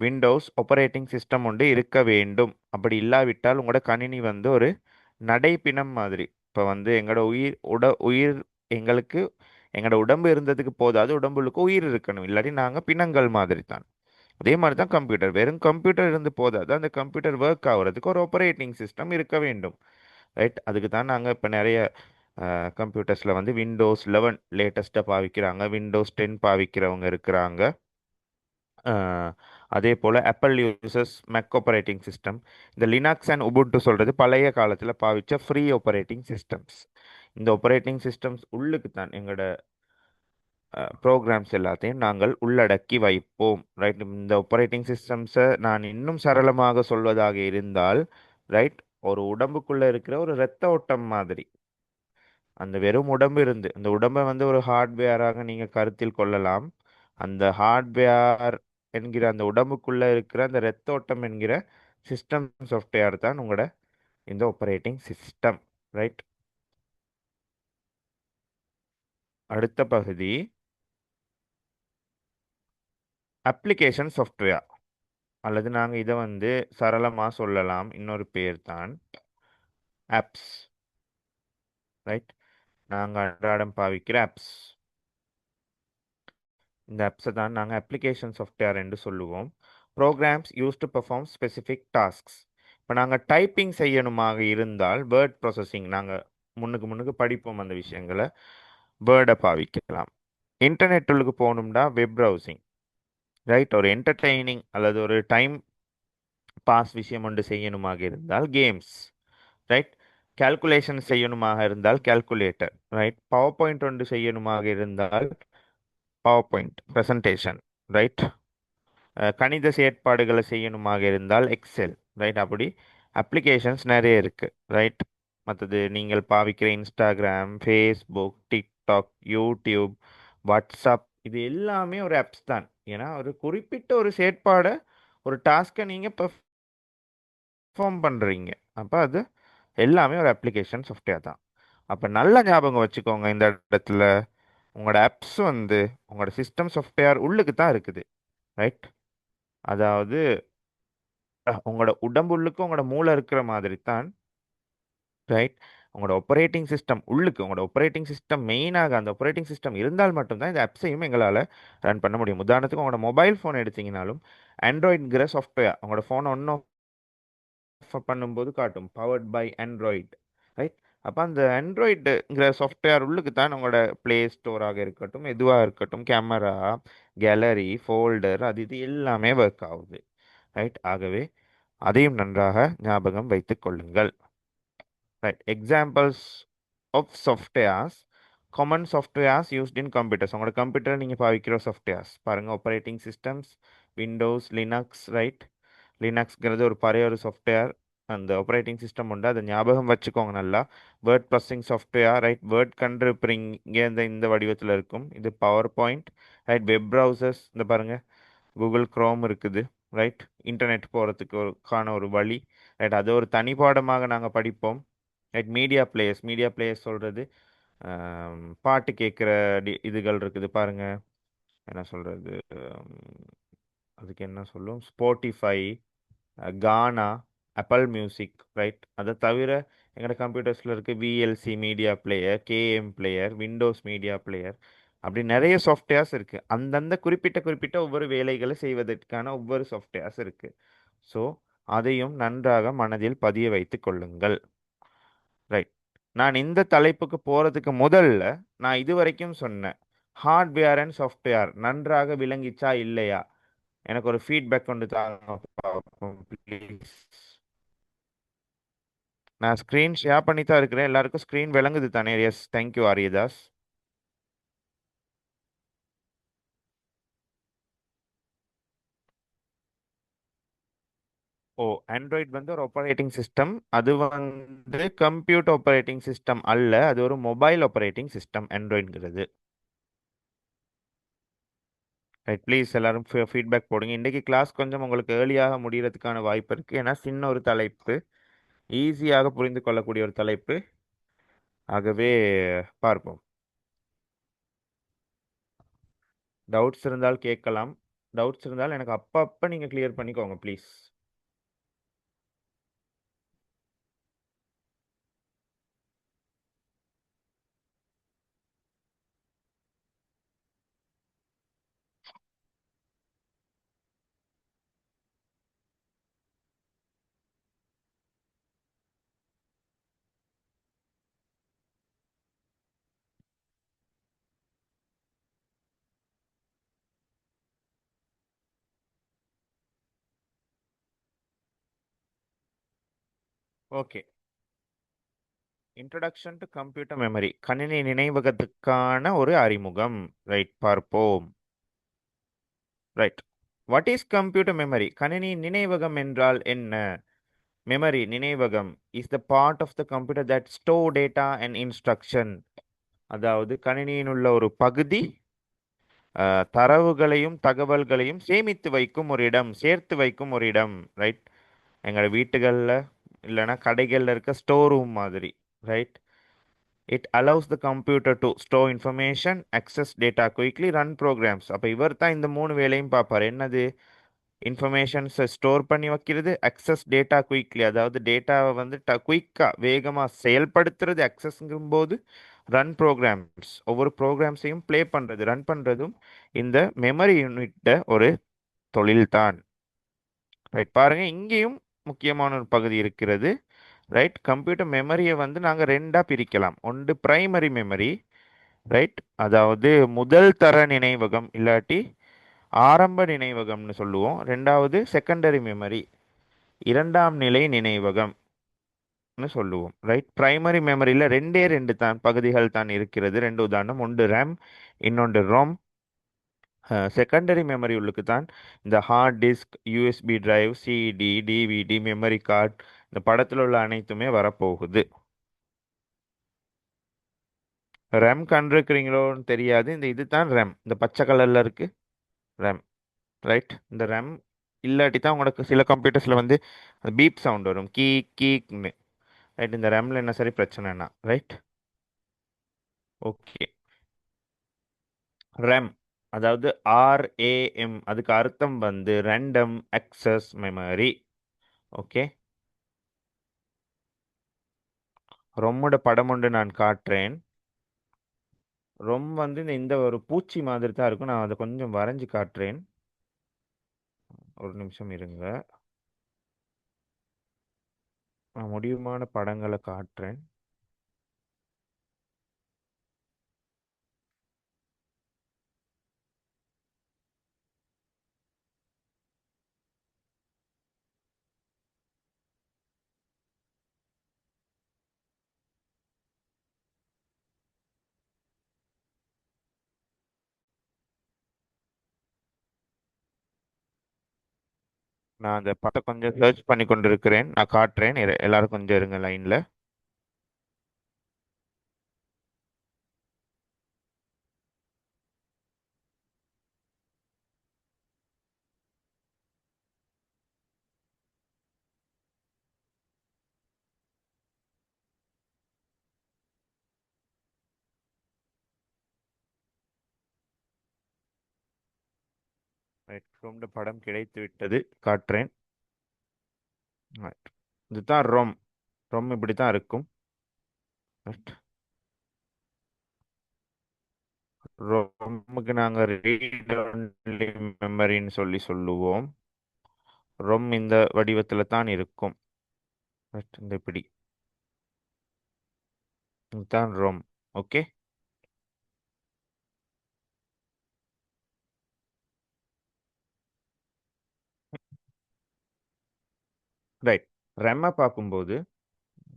விண்டோஸ் ஆப்பரேட்டிங் சிஸ்டம் ஒன்று இருக்க வேண்டும். அப்படி இல்லாவிட்டால் உங்களோட கணினி வந்து ஒரு நடைப்பிணம் மாதிரி. இப்போ வந்து எங்களோட உயிர் எங்களுக்கு எங்களோட உடம்பு இருந்ததுக்கு போதாது, உடம்புக்கு உயிர் இருக்கணும், இல்லாட்டி நாங்கள் பிணங்கள் மாதிரி தான். அதே மாதிரி தான் கம்ப்யூட்டர். வெறும் கம்ப்யூட்டர் இருந்து போதாது, அந்த கம்ப்யூட்டர் ஒர்க் ஆகுறதுக்கு ஒரு ஆப்பரேட்டிங் சிஸ்டம் இருக்க வேண்டும். ரைட், அதுக்கு தான் நாங்கள் இப்போ நிறைய கம்ப்யூட்டர்ஸில் வந்து விண்டோஸ் 11 லேட்டஸ்ட்டாக பாவிக்கிறாங்க, விண்டோஸ் 10 பாவிக்கிறவங்க இருக்கிறாங்க. அதே போல் Apple uses Mac operating system. இந்த லினக்ஸ் அண்ட் உபுண்டு சொல்கிறது பழைய காலத்தில் பாவிச்ச ஃப்ரீ ஆப்பரேட்டிங் சிஸ்டம்ஸ். இந்த ஆப்பரேட்டிங் சிஸ்டம்ஸ் உள்ளுக்கு தான் எங்களோட ப்ரோக்ராம்ஸ் எல்லாத்தையும் நாங்கள் உள்ளடக்கி வைப்போம். ரைட், இந்த ஆப்பரேட்டிங் சிஸ்டம்ஸை நான் இன்னும் சரளமாக சொல்வதாக இருந்தால், ரைட், ஒரு உடம்புக்குள்ளே இருக்கிற ஒரு இரத்த ஓட்டம் மாதிரி. அந்த வெறும் உடம்பு இருந்து அந்த உடம்பை வந்து ஒரு ஹார்ட்வேராக நீங்கள் கருத்தில் கொள்ளலாம். அந்த ஹார்ட்வேர் என்கிற அந்த உடம்புக்குள்ள இருக்கிற அந்த இரத்த ஓட்டம் என்கிற சிஸ்டம் சாஃப்ட்வேர் தான் உங்களோட இந்த ஆப்பரேட்டிங் சிஸ்டம். ரைட், அடுத்த பகுதி அப்ளிகேஷன் சாஃப்ட்வேர், அல்லது நாங்கள் இதை வந்து சரளமாக சொல்லலாம், இன்னொரு பேர் தான் ஆப்ஸ். ரைட், நாங்கள் அன்றாடம் பாவிக்கிற ஆப்ஸ். இந்த ஆப்ஸை தான் நாங்கள் அப்ளிகேஷன் சாஃப்ட்வேர் என்று சொல்லுவோம். Programs use to perform specific tasks. இப்போ நாங்கள் டைப்பிங் செய்யணுமாக இருந்தால் வேர்ட் ப்ராசஸிங், நாங்கள் முன்னுக்கு படிப்போம் அந்த விஷயங்களை, வேர்டை பாவிக்கலாம். இன்டர்நெட் உள்ளுக்கு போகணும்னா வெப் ப்ரௌசிங். ரைட், ஒரு என்டர்டெய்னிங் அல்லது ஒரு டைம் பாஸ் விஷயம் ஒன்று செய்யணுமாக இருந்தால் கேம்ஸ். ரைட், கால்குலேஷன் செய்யணுமாக இருந்தால் கால்குலேட்டர். ரைட், பவர் பாயிண்ட் ஒன்று செய்யணுமாக இருந்தால் பவர் பாயிண்ட் ப்ரெசன்டேஷன். ரைட், கணித செயற்பாடுகளை செய்யணுமாக இருந்தால் எக்ஸெல். ரைட், அப்படி அப்ளிகேஷன்ஸ் நிறைய இருக்கு. ரைட், மற்றது நீங்கள் பாவிக்கிற Instagram, Facebook, TikTok, YouTube, WhatsApp, இது எல்லாமே ஒரு ஆப்ஸ் தான். ஏன்னா ஒரு குறிப்பிட்ட ஒரு செயற்பாடை, ஒரு டாஸ்க்கை நீங்கள் பெர்ஃபார்ம் பண்ணுறீங்க, அப்போ அது எல்லாமே ஒரு அப்ளிகேஷன் சாஃப்ட்வேர் தான். அப்போ நல்ல ஞாபகம் வச்சுக்கோங்க, இந்த இடத்துல உங்களோட ஆப்ஸ் வந்து உங்களோட சிஸ்டம் சாஃப்ட்வேர் உள்ளுக்கு தான் இருக்குது. ரைட், அதாவது உங்களோட உடம்புள்ளுக்கு உங்களோட மூளை இருக்கிற மாதிரி தான். ரைட், உங்களோட ஆப்பரேட்டிங் சிஸ்டம் உள்ளுக்கு, உங்களோட ஆப்பரேட்டிங் சிஸ்டம் மெயினாக அந்த ஆப்பரேட்டிங் சிஸ்டம் இருந்தால் மட்டும்தான் இந்த ஆப்ஸையும் எங்களால் ரன் பண்ண முடியும். உதாரணத்துக்கு உங்களோட மொபைல் ஃபோன் எடுத்தீங்கனாலும் ஆண்ட்ராய்டுங்கிற சாஃப்ட்வேர் உங்களோட ஃபோனை ஒன்றும் பண்ணும்போது காட்டும் பவர்ட் பை ஆண்ட்ராய்டு. ரைட், அப்போ அந்த ஆண்ட்ராய்டுங்கிற சாஃப்ட்வேர் உள்ளுக்கு தான் உங்களோட ப்ளே ஸ்டோராக இருக்கட்டும், எதுவாக இருக்கட்டும், கேமரா, கேலரி, ஃபோல்டர், அது இது எல்லாமே ஒர்க் ஆகுது. ரைட், ஆகவே அதையும் நன்றாக ஞாபகம் வைத்துக் கொள்ளுங்கள். Right, examples of softwares. Common softwares used in computers. உங்களோட கம்ப்யூட்டர் நீங்கள் பாவிக்கிற சாஃப்ட்வேர்ஸ் பாருங்கள். Operating systems, Windows, Linux, right? லினக்ஸ்ங்கிறது ஒரு பழைய ஒரு சாஃப்ட்வேர். அந்த ஆப்ரேட்டிங் சிஸ்டம் உண்டு, அதை ஞாபகம் வச்சுக்கோங்க நல்லா. Word processing software, right? Word கண்டிருப்பீங்க இங்கே இந்த வடிவத்தில் இருக்கும். இது PowerPoint, right? Web browsers, இந்த பாருங்க, கூகுள் குரோம் இருக்குது, ரைட்? இன்டர்நெட் போகிறதுக்கு கான ஒரு வழி, ரைட்? அது ஒரு தனி பாடமாக நாங்கள் படிப்போம், right? Media players, media players சொல்கிறது பாட்டு கேட்குற இதுகள் இருக்குது பாருங்க, என்ன சொல்கிறது, அதுக்கு என்ன சொல்லும், Spotify, Gaana, Apple music, right? அதை தவிர எங்களோட கம்ப்யூட்டர்ஸில் இருக்க VLC media player, KM player, Windows media player, அப்படி நிறைய சாஃப்ட்வேர்ஸ் இருக்குது. அந்தந்த குறிப்பிட்ட ஒவ்வொரு வேலைகளை செய்வதற்கான ஒவ்வொரு சாஃப்ட்வேர்ஸ் இருக்குது. ஸோ அதையும் நன்றாக மனதில் பதிய வைத்துக் கொள்ளுங்கள், ரைட்? நான் இந்த தலைப்புக்கு போகிறதுக்கு முதல்ல நான் இதுவரைக்கும் சொன்னேன் ஹார்ட்வேர் அண்ட் சாஃப்ட்வேர் நன்றாக விளங்கிச்சா இல்லையா? எனக்கு ஒரு ஃபீட்பேக் கொண்டு தாங்க பார்ப்போம், ப்ளீஸ். நான் ஸ்க்ரீன் ஷேர் பண்ணி தான் இருக்கிறேன். எல்லாருக்கும் ஸ்க்ரீன் விளங்குது தானே? Yes, thank you Ariyathas. ஓ, ஆண்ட்ராய்ட் வந்து ஒரு ஆப்பரேட்டிங் சிஸ்டம். அது வந்து கம்ப்யூட்டர் ஆப்பரேட்டிங் சிஸ்டம் அல்ல, அது ஒரு மொபைல் ஆப்பரேட்டிங் சிஸ்டம் ஆண்ட்ராய்டுங்கிறது, ரைட்? ப்ளீஸ் எல்லாரும் ஃபீட்பேக் போடுங்க. இன்றைக்கி கிளாஸ் கொஞ்சம் உங்களுக்கு ஏர்லியாக முடிகிறதுக்கான வாய்ப்பு இருக்குது, ஏன்னா சின்ன ஒரு தலைப்பு, ஈஸியாக புரிந்து கொள்ளக்கூடிய ஒரு தலைப்பு. ஆகவே பார்ப்போம். டவுட்ஸ் இருந்தால் கேட்கலாம். டவுட்ஸ் இருந்தால் எனக்கு அப்பப்போ நீங்கள் கிளியர் பண்ணிக்கோங்க, please. Okay, introduction to computer memory, கணினி நினைவகத்துக்கான ஒரு அறிமுகம், ரைட்? பார்ப்போம், right? What is computer memory? கணினி நினைவகம் என்றால் என்ன? மெமரி, நினைவகம், is the part of the computer that store data and instruction. அதாவது கணினியின் உள்ள ஒரு பகுதி, தரவுகளையும் தகவல்களையும் சேமித்து வைக்கும் ஒரு இடம், சேர்த்து வைக்கும் ஒரு இடம், ரைட்? எங்கள் வீட்டுகளில் இல்லைன்னா கடைகளில் இருக்க ஸ்டோர் ரூம் மாதிரி, right? It allows the computer to store information, access data quickly, run programs. அப்போ இவர் தான் இந்த மூணு வேலையும் பார்ப்பார். என்னது? இன்ஃபர்மேஷன்ஸை ஸ்டோர் பண்ணி வைக்கிறது, அக்சஸ் டேட்டா குயிக்லி, அதாவது டேட்டாவை வந்து குயிக்காக வேகமாக செயல்படுத்துறது அக்சஸ்ங்கும் போது, ரன் ப்ரோக்ராம்ஸ், ஒவ்வொரு ப்ரோக்ராம்ஸையும் ப்ளே பண்ணுறது, ரன் பண்ணுறதும் இந்த மெமரி யூனிட்ட ஒரு தொழில்தான், ரைட்? பாருங்க, இங்கேயும் முக்கியமான ஒரு பகுதி இருக்கிறது, ரைட்? கம்ப்யூட்டர் மெமரியை வந்து நாங்கள் ரெண்டாக பிரிக்கலாம். ஒன்று பிரைமரி மெமரி, ரைட்? அதாவது முதல் தர நினைவகம் இல்லாட்டி ஆரம்ப நினைவகம்னு சொல்லுவோம். ரெண்டாவது செகண்டரி மெமரி, இரண்டாம் நிலை நினைவகம்னு சொல்லுவோம், ரைட்? பிரைமரி மெமரியில் ரெண்டே ரெண்டு தான் பகுதிகள் தான் இருக்கிறது. ரெண்டு உதாரணம், ஒன்று ரேம், இன்னொன்று ரோம். செகண்டரி மெமரி உள்ளுக்கு தான் இந்த hard disk, USB drive, CD, DVD, memory card, இந்த படத்தில் உள்ள அனைத்துமே வரப்போகுது. ரேம் கண்டிருக்கிறீங்களோன்னு தெரியாது, இந்த இது தான் ரேம், இந்த பச்சை கலரில் இருக்கு ரேம், ரைட்? இந்த ரேம் இல்லாட்டி தான் உங்களுக்கு சில கம்ப்யூட்டர்ஸில் வந்து பீப் சவுண்ட் வரும், கீ கீக்னு, ரைட்? இந்த ரேமில் என்ன சரி பிரச்சனைனா, ரைட்? ஓகே, ரேம் அதாவது ஆர்ஏஎம், அதுக்கு அர்த்தம் வந்து ரேண்டம் அக்சஸ் மெமரி, ஓகே? ரொம்மோட படம் ஒன்று நான் காட்டுறேன். ரொம் வந்து இந்த ஒரு பூச்சி மாதிரி தான் இருக்கும். நான் அதை கொஞ்சம் வரைஞ்சி காட்டுறேன், ஒரு நிமிஷம் இருங்க. நான் முடியுமான படங்களை காட்டுறேன். நான் அந்த படத்தை கொஞ்சம் சர்ச் பண்ணி கொண்டிருக்கிறேன். நான் காட்டுறேன். எல்லாரும் கொஞ்சம் இருங்க லைன்ல. ரைட், ரொம்ப படம் கிடைத்து விட்டது. காட்டுறேன். Right. இதுதான் ரொம். ரொம் இப்படி தான் இருக்கும். Right. ரொம்முக்கு நாங்கள் ரீட் ஒன்லி மெமரின்னு சொல்லுவோம். ரொம் இந்த வடிவத்தில் தான் இருக்கும். Right. இந்த இப்படி இதுதான் ரொம். ஓகே. ரைட். ரெம்மை பார்க்கும்போது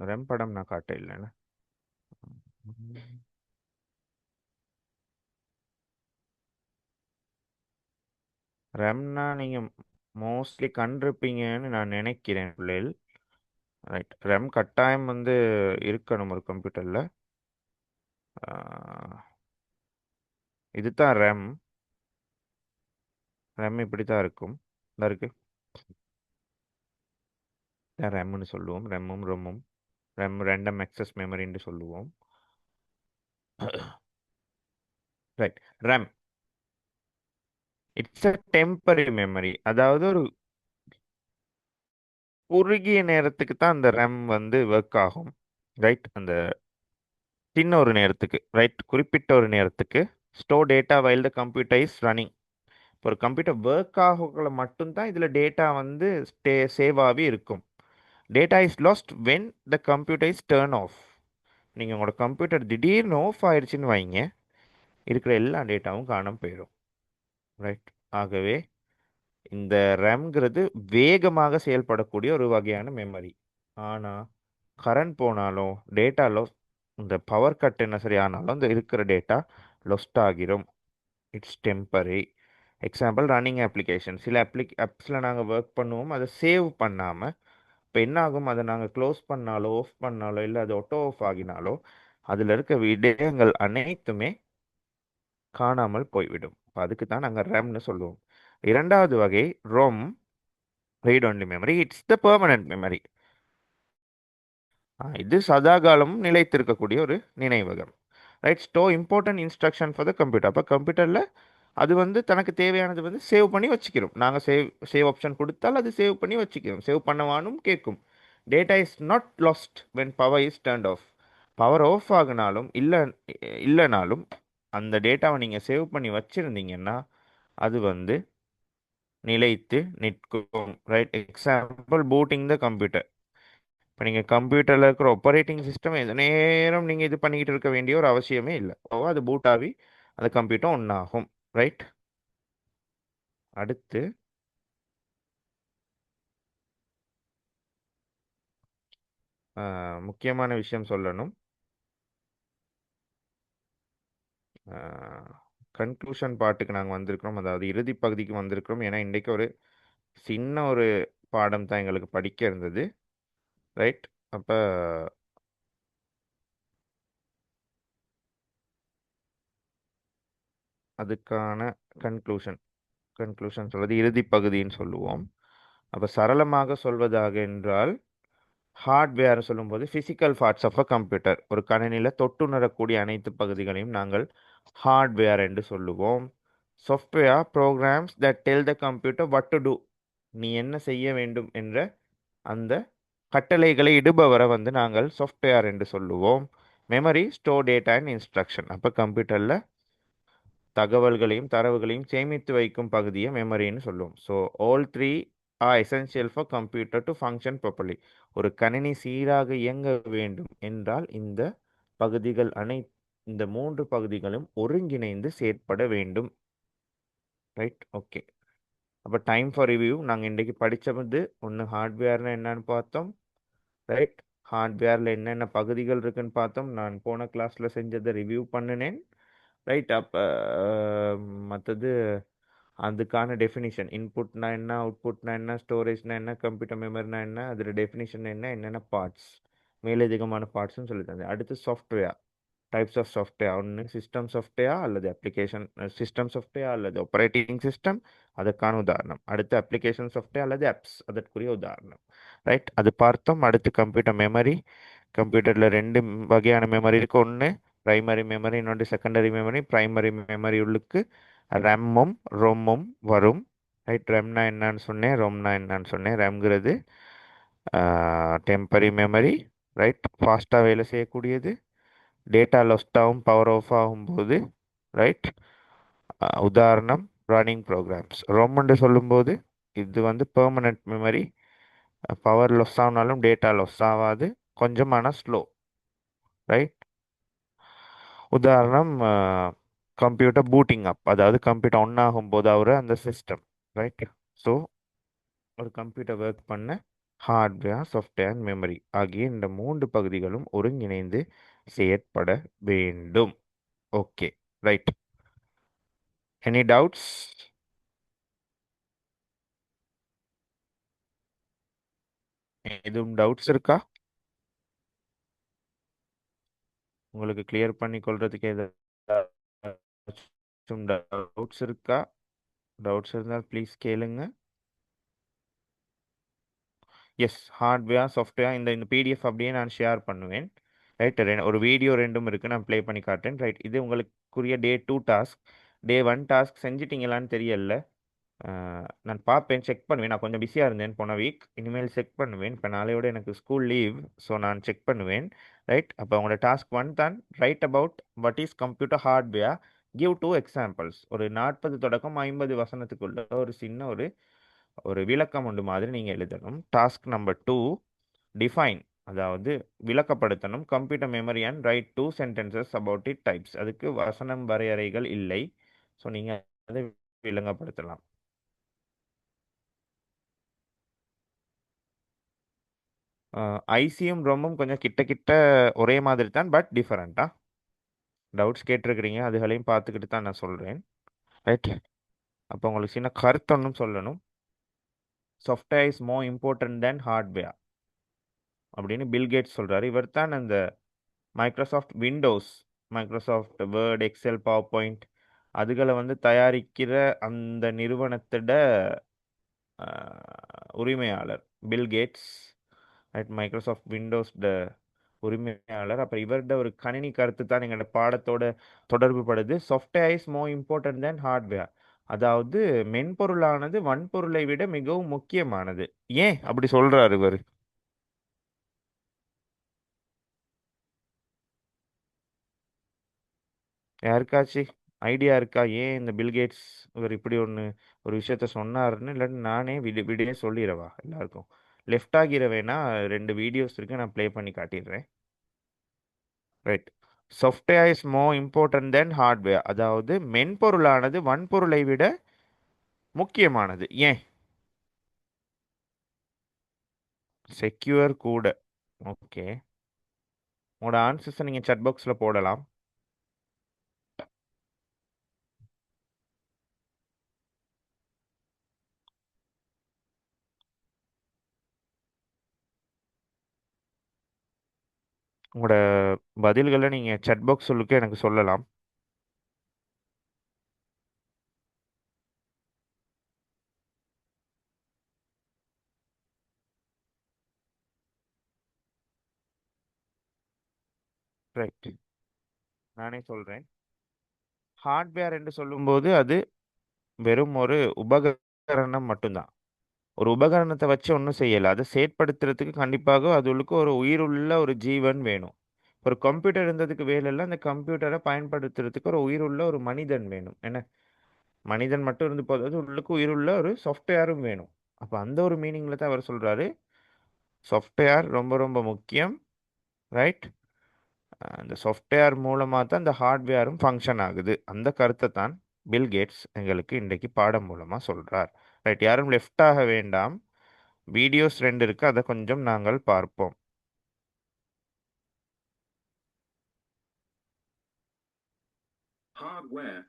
ரெம் படம் நான் காட்ட இல்லைன்னா ரெம்னா நீங்கள் மோஸ்ட்லி கண்டிருப்பீங்கன்னு நான் நினைக்கிறேன் பிள்ளைகள். ரைட். ரெம் கட்டாயம் இருக்கணும் ஒரு கம்ப்யூட்டரில். இதுதான் ரெம். ரெம் இப்படி தான் இருக்கும். இதா இருக்கு. இதான் ரெம்னு சொல்லுவோம். ரெம்மும் ரொம்மும். ரெம் ரேண்டம் access மெமரின்னு சொல்லுவோம். Right. RAM it's a temporary memory. அதாவது ஒரு குறுகிய நேரத்துக்கு தான் அந்த ரெம் ஒர்க் ஆகும். ரைட். அந்த சின்ன ஒரு நேரத்துக்கு, ரைட், குறிப்பிட்ட ஒரு நேரத்துக்கு store data while the computer is running. இப்போ ஒரு கம்ப்யூட்டர் ஒர்க் ஆகக்குள்ள மட்டும்தான் இதில் டேட்டா சேவ் ஆகி இருக்கும். Data is last when the computer is turn of. நீங்கள் உங்களோட கம்ப்யூட்டர் திடீர்னு ஆஃப் ஆயிடுச்சுன்னு வைங்க, இருக்கிற எல்லா டேட்டாவும் காணாம போயிடும். ரைட். ஆகவே இந்த ரேம்ங்கிறது வேகமாக செயல்படக்கூடிய ஒரு வகையான மெமரி. ஆனால் கரண்ட் போனாலும் டேட்டாலோ இந்த பவர் கட் என்ன சரி ஆனாலும் இந்த இருக்கிற டேட்டா லொஸ்ட் ஆகிரும். It's temporary. Example running application. சில ஆப்ஸில் நாங்கள் ஒர்க் பண்ணுவோம், அதை சேவ் பண்ணாமல் இப்போ என்ன ஆகும், அதை நாங்கள் க்ளோஸ் பண்ணாலோ ஆஃப் பண்ணாலோ இல்லை அது ஆட்டோ ஆஃப் ஆகினாலோ அதில் இருக்க விடயங்கள் அனைத்துமே காணாமல் போய்விடும். அதுக்கு தான் நாங்கள் ரேம்னு சொல்லுவோம். இரண்டாவது வகை ரொம், read only memory. It's the permanent memory. இது சதாகாலமும் நிலைத்திருக்கக்கூடிய ஒரு நினைவகம். Right. Store important instruction for the computer. அப்போ கம்ப்யூட்டரில் அது தனக்கு தேவையானது சேவ் பண்ணி வச்சுக்கிறோம். நாங்கள் சேவ் ஆப்ஷன் கொடுத்தால் அது சேவ் பண்ணி வச்சுக்கிறோம். சேவ் பண்ணவானும் கேட்கும். Data is not lost when power is turned off. Power off ஆகினாலும் இல்லைனாலும் அந்த டேட்டாவை நீங்கள் சேவ் பண்ணி வச்சுருந்தீங்கன்னா அது நிலைத்து நிற்கும். Right. Example booting the computer. இப்போ நீங்கள் கம்ப்யூட்டரில் இருக்கிற ஆப்பரேட்டிங் சிஸ்டம் எந்த நேரம் நீங்கள் இது பண்ணிக்கிட்டு இருக்க வேண்டிய ஒரு அவசியமே இல்லை. அது பூட் ஆகி அந்த கம்ப்யூட்டர் ஒன்றாகும். ரைட். அடுத்து முக்கியமான விஷயம் சொல்லணும். கன்க்ளூஷன் பார்ட்டுக்கு நாங்கள் வந்திருக்கிறோம். அதாவது இறுதி பகுதிக்கு வந்திருக்கிறோம். ஏன்னா இன்றைக்கு ஒரு சின்ன ஒரு பாடம் தான் எங்களுக்கு படிக்க இருந்தது. ரைட். அப்போ அதுக்கான கன்க்ளூஷன் கன்க்ளூஷன் சொல்வது இறுதி பகுதின்னு சொல்லுவோம். அப்போ சரளமாக சொல்வதாக என்றால் ஹார்ட்வேர் சொல்லும்போது physical parts of a computer. ஒரு கணினியில் தொட்டுணரக்கூடிய அனைத்து பகுதிகளையும் நாங்கள் ஹார்ட்வேர் என்று சொல்லுவோம். Software programs that tell the computer what to do. நீ என்ன செய்ய வேண்டும் என்ற அந்த கட்டளைகளை இடுபவரை நாங்கள் சாஃப்ட்வேர் என்று சொல்லுவோம். Memory store data and instruction. அப்போ கம்ப்யூட்டரில் தகவல்களையும் தரவுகளையும் சேமித்து வைக்கும் பகுதியை மெமரின்னு சொல்லுவோம். So all three R essential for computer to function properly. ஒரு கணினி சீராக இயங்க வேண்டும் என்றால் இந்த மூன்று பகுதிகளும் ஒருங்கிணைந்து செயற்பட வேண்டும். ரைட். ஓகே. அப்போ டைம் ஃபார் ரிவ்யூ. நாங்கள் இன்றைக்கு படித்தது ஒன்று ஹார்ட்வேர்னா என்னன்னு பார்த்தோம். ரைட். ஹார்ட்வேரில் என்னென்ன பகுதிகள் இருக்குன்னு பார்த்தோம். நான் போன கிளாஸில் செஞ்சதை ரிவ்யூ பண்ணினேன். ரைட். அப்போ மற்றது அதுக்கான டெஃபினிஷன் இன்புட்னா என்ன, அவுட்புட்னா என்ன, ஸ்டோரேஜ்னா என்ன, கம்ப்யூட்டர் மெமரினா என்ன, அதோட டெஃபினிஷன் என்ன, என்னென்ன பார்ட்ஸ், மேலதிகமான பார்ட்ஸ்னு சொல்லி தந்தேன். அடுத்து சாஃப்ட்வேர், டைப்ஸ் ஆஃப் சாஃப்ட்வேர். ஒன்று சிஸ்டம் சாஃப்ட்வேர் அல்லது அப்ளிகேஷன் சிஸ்டம் சாஃப்ட்வேர் அல்லது ஆப்பரேட்டிங் சிஸ்டம், அதற்கான உதாரணம். அடுத்து அப்ளிகேஷன் சாஃப்ட்வேர் அல்லது ஆப்ஸ், அதற்குரிய உதாரணம். ரைட், அது பார்த்தோம். அடுத்து கம்ப்யூட்டர் மெமரி. கம்ப்யூட்டரில் ரெண்டு வகையான மெமரி இருக்கு. ஒன்று பிரைமரி மெமரி, இன்னொன்று செகண்டரி மெமரி. பிரைமரி மெமரி உள்ளுக்கு ரேமும் ரொம்மும் வரும். ரைட், ரேம்னா என்னன்னு சொன்னேன், ரொம்னா என்னன்னு சொன்னேன். ரேம்ங்கிறது டெம்பரரி மெமரி, ரைட், ஃபாஸ்ட்டாக வேலை செய்யக்கூடியது. டேட்டா லொஸ்ட் ஆகும், பவர் ஆஃப் ஆகும்போது, ரைட். உதாரணம் ரன்னிங் ப்ரோக்ராம்ஸ். ரொம்முன்னு சொல்லும்போது இது வந்து பெர்மனன்ட் மெமரி, பவர் லொஸ் ஆனாலும் டேட்டா லொஸ் ஆகாது, கொஞ்சமான ஸ்லோ, ரைட். உதாரணம் கம்ப்யூட்டர் பூட்டிங் அப், அதாவது கம்ப்யூட்டர் ஒன் ஆகும்போது அவர் அந்த சிஸ்டம், ரைட். ஸோ ஒரு கம்ப்யூட்டர் ஒர்க் பண்ண ஹார்ட்வேர், சாஃப்ட்வேர் அண்ட் மெமரி ஆகிய இந்த மூன்று பகுதிகளும் ஒருங்கிணைந்து செயற்பட வேண்டும். Okay, right. Any doubts? எதுவும் டவுட்ஸ் இருக்கா? உங்களுக்கு கிளியர் பண்ணி கொள்றதுக்கு ஏதாச்சும் டவுட்ஸ் இருக்கா? டவுட்ஸ் இருந்தால் ப்ளீஸ் கேளுங்க. எஸ், ஹார்ட்வேர் சாஃப்ட்வேர் இந்த இந்த பிடிஎஃப் அப்படியே நான் ஷேர் பண்ணுவேன். ரைட், ஒரு வீடியோ ரெண்டும் இருக்குது, நான் ப்ளே பண்ணி காட்டுறேன். ரைட், இது உங்களுக்குரிய டே 2 டாஸ்க். டே 1 டாஸ்க் செஞ்சிட்டீங்களான்னு தெரியல. நான் பார்ப்பேன், செக் பண்ணுவேன். நான் கொஞ்சம் பிஸியாக இருந்தேன் போன வீக். இனிமேல் செக் பண்ணுவேன். இப்போ நாளையோட எனக்கு ஸ்கூல் லீவ், ஸோ நான் செக் பண்ணுவேன். ரைட், அப்போ உங்களோட டாஸ்க் 1 தான் right about what is computer hardware, give 2 examples. ஒரு 40 தொடக்கம் 50 வசனத்துக்குள்ள ஒரு சின்ன ஒரு ஒரு விளக்கம் உண்டு மாதிரி நீங்கள் எழுதணும். டாஸ்க் நம்பர் 2, டிஃபைன், அதாவது விளக்கப்படுத்தணும் computer memory and write 2 sentences about it types. அதுக்கு வசனம் வரையறைகள் இல்லை, ஸோ நீங்கள் அதை விளங்கப்படுத்தலாம். ஐசியும் ரொம்பவும் கொஞ்சம் கிட்ட கிட்ட ஒரே மாதிரி தான், பட் டிஃபரெண்ட்டா. டவுட்ஸ் கேட்டிருக்கிறீங்க, அதுகளையும் பார்த்துக்கிட்டு தான் நான் சொல்கிறேன். ரைட், அப்போ உங்களுக்கு சின்ன கருத்து ஒன்றும் சொல்லணும். Software is more important than hardware அப்படின்னு பில்கேட்ஸ் சொல்கிறாரு. இவர் தான் அந்த Microsoft Windows, Microsoft Word, Excel, PowerPoint அதுகளை வந்து தயாரிக்கிற அந்த நிறுவனத்தோட உரிமையாளர் பில்கேட்ஸ். ரைட், மைக்ரோசாஃப்ட் விண்டோஸ் உரிமையாளர். அப்போ இவர்கிட்ட ஒரு கணினி கருத்து தான் எங்களோட பாடத்தோட தொடர்பு படுது. Software is more important than hardware, அதாவது மென்பொருளானது வன்பொருளை விட மிகவும் முக்கியமானது. ஏன் அப்படி சொல்றாரு இவர்? யாருக்காச்சும் ஐடியா இருக்கா ஏன் இந்த பில்கேட்ஸ் இவர் இப்படி ஒரு விஷயத்த சொன்னாருன்னு? இல்லாட்டி நானே விடியே சொல்லிடவா எல்லாருக்கும்? லெஃப்ட் ஆகிரவேனா, 2 வீடியோஸ் இருக்கு, நான் ப்ளே பண்ணி காட்டிடுறேன். Right, software is more important than hardware, அதாவது மென்பொருளானது வன்பொருளை விட முக்கியமானது. ஏன்? செக்யூர் கூட. ஓகே, உங்களோட ஆன்சர்ஸை நீங்கள் chat பாக்ஸில் போடலாம். உங்களோட பதில்களை நீங்கள் chat பாக்ஸ் சொல்லுக்கு எனக்கு சொல்லலாம். ரைட், நானே சொல்கிறேன். ஹார்ட்வேர் என்று சொல்லும்போது அது வெறும் ஒரு உபகரணம் மட்டும்தான். ஒரு உபகரணத்தை வச்சு ஒன்றும் செய்யலை, அதை செயற்படுத்துறதுக்கு கண்டிப்பாக அதுக்கு ஒரு உயிருள்ள ஒரு ஜீவன் வேணும். ஒரு கம்ப்யூட்டர் இருந்ததுக்கு வேலை இல்லை, அந்த கம்ப்யூட்டரை பயன்படுத்துறதுக்கு ஒரு உயிருள்ள ஒரு மனிதன் வேணும். என்ன, மனிதன் மட்டும் இருந்து போதாது, உள்ளுக்கு உயிருள்ள ஒரு சாஃப்ட்வேரும் வேணும். அப்போ அந்த ஒரு மீனிங்கில் தான் அவர் சொல்கிறாரு சாஃப்ட்வேர் ரொம்ப ரொம்ப முக்கியம். ரைட், அந்த சாஃப்ட்வேர் மூலமாக தான் இந்த ஹார்ட்வேரும் ஃபங்க்ஷன் ஆகுது. அந்த கருத்தை தான் பில் கேட்ஸ் எங்களுக்கு இன்றைக்கு பாடம் மூலமாக சொல்கிறார். ரைட், யாரும் லெஃப்ட் ஆக வேண்டாம். வீடியோஸ் 2 இருக்கு, அதை கொஞ்சம் நாங்கள் பார்ப்போம். Hardware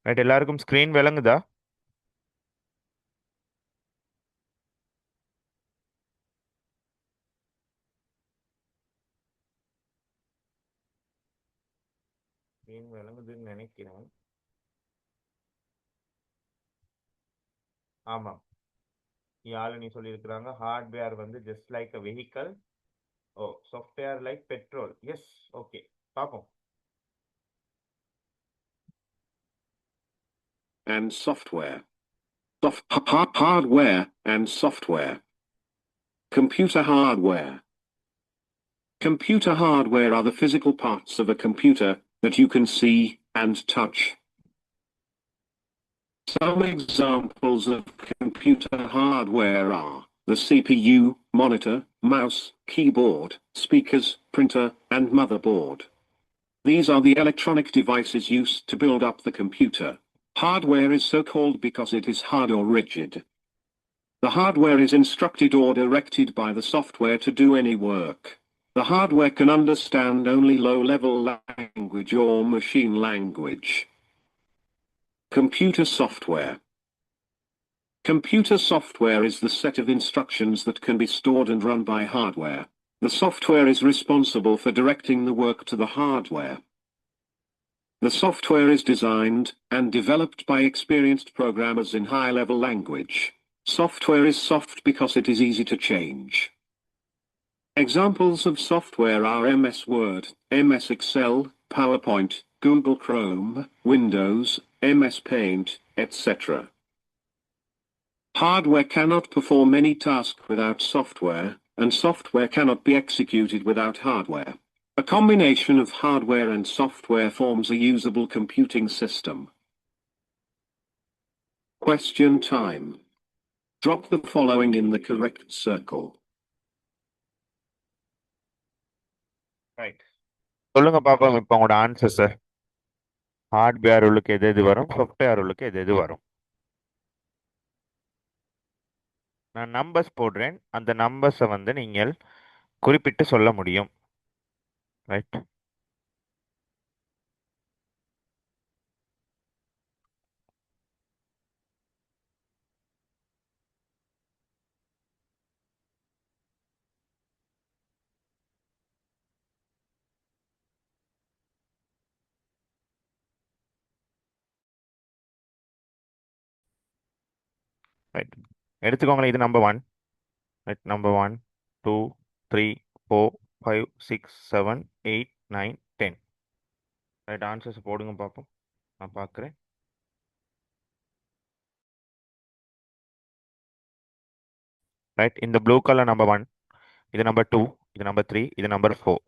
ரைட், எல்லாருக்கும் ஸ்க்ரீன் விளங்குதா? ஸ்க்ரீன் விளங்குதுன்னு நினைக்கிறேன். ஆமாம், யாழினி சொல்லியிருக்கிறாங்க ஹார்ட்வேர் வந்து just like a vehicle. Oh, software like petrol. Yes, okay, பார்ப்போம்.
And software. Hardware and software. Computer hardware. Computer hardware are the physical parts of a computer that you can see and touch. Some examples of computer hardware are the CPU, monitor, mouse, keyboard, speakers, printer, and motherboard. These are the electronic devices used to build up the computer. Hardware is so called because it is hard or rigid. The hardware is instructed or directed by the software to do any work. The hardware can understand only low-level language or machine language. Computer software. Computer software is the set of instructions that can be stored and run by hardware. The software is responsible for directing the work to the hardware. The software is designed and developed by experienced programmers in high-level language. Software is soft because it is easy to change. Examples of software are MS Word, MS Excel, PowerPoint, Google Chrome, Windows, MS Paint, etc. Hardware cannot perform any task without software, and software cannot be executed without hardware. A combination of hardware and software forms a usable computing system. Question time. Drop the following in the correct circle.
Right, சொல்லுங்க பாப்போம் இப்போ உங்களோட answers. Hardware உள்ளுக்கு எது எது வரும், software உள்ளுக்கு எது எது வரும்? நான் நம்பர்ஸ் போடுறேன், அந்த நம்பர்ஸை வந்து நீங்கள் குறிப்பிட்டு சொல்ல முடியும். ரைட், ரைட், எடுத்துக்கோங்களேன். இது number 1. Right, number 1, 2, 3, 4, 5, 6, 7, 8, 9, 10. Right, answers போடுங்க பார்ப்போம், நான் பார்க்குறேன். ரைட், இந்த ப்ளூ கலர் நம்பர் 1, இது நம்பர் 2, இது நம்பர் 3, இது நம்பர் 4,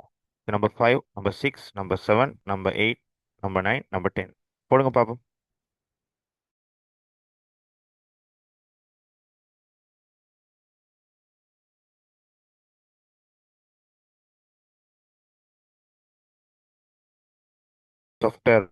இது number 5, number 6, number 7, number 8, number 9, number 10. போடுங்க பார்ப்போம். Software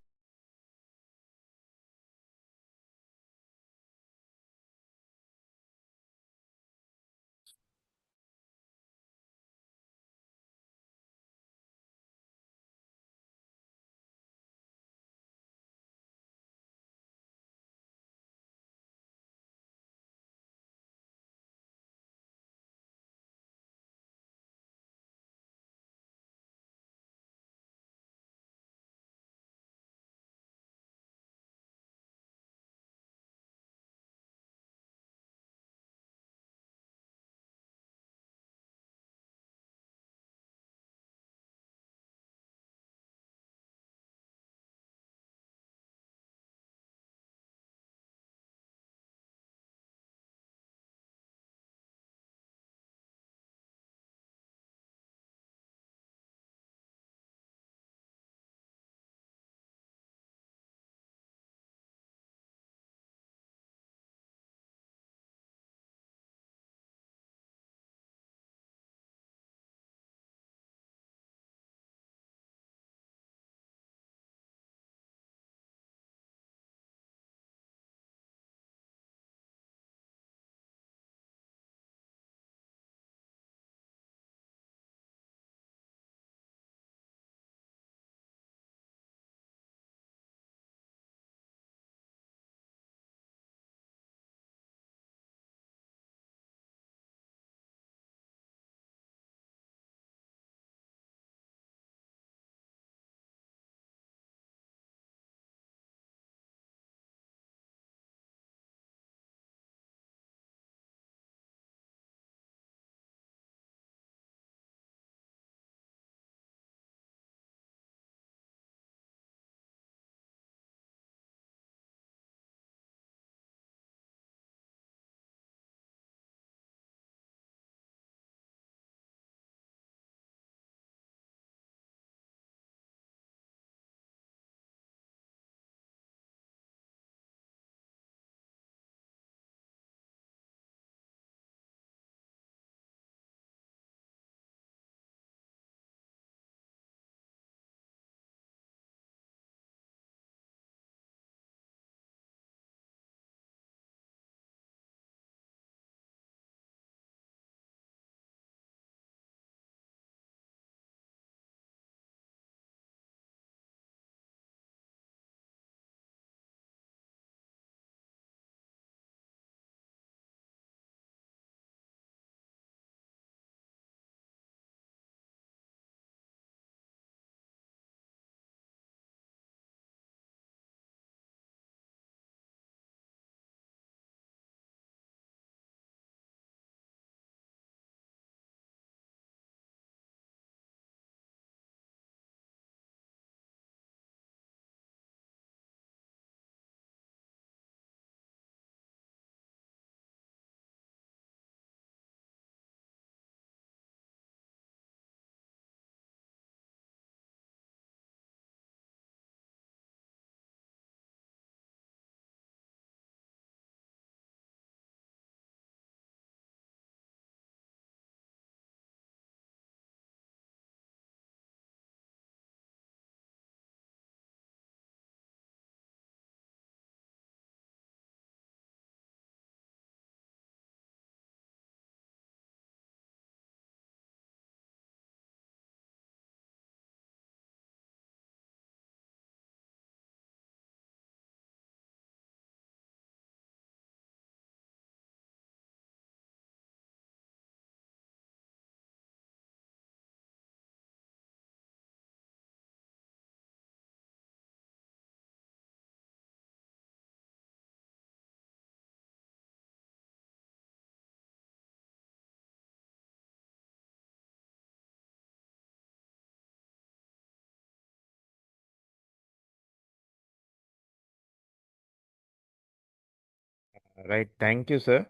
right, thank you sir.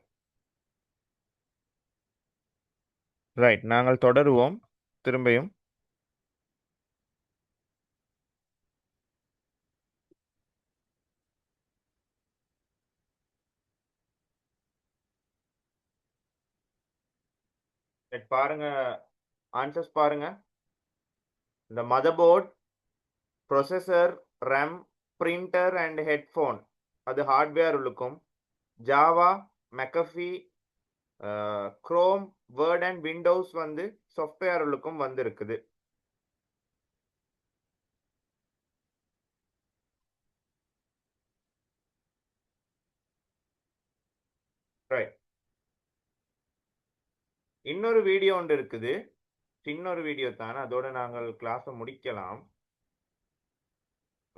Right, நாங்கள் தொடருவோம் திரும்பியும். பாருங்க, ஆன்சர்ஸ் பாருங்க. இந்த motherboard, processor, RAM, printer and headphone அது ஹார்ட்வேர் உள்ளுக்கும். Java, McAfee, Chrome, Word and Windows வந்து சாஃப்ட்வேர் உள்ளுக்கும் வந்து இருக்குது. ரைட், இன்னொரு வீடியோ ஒன்று இருக்குது, இன்னொரு வீடியோ தான், அதோட நாங்கள் கிளாஸை முடிக்கலாம்.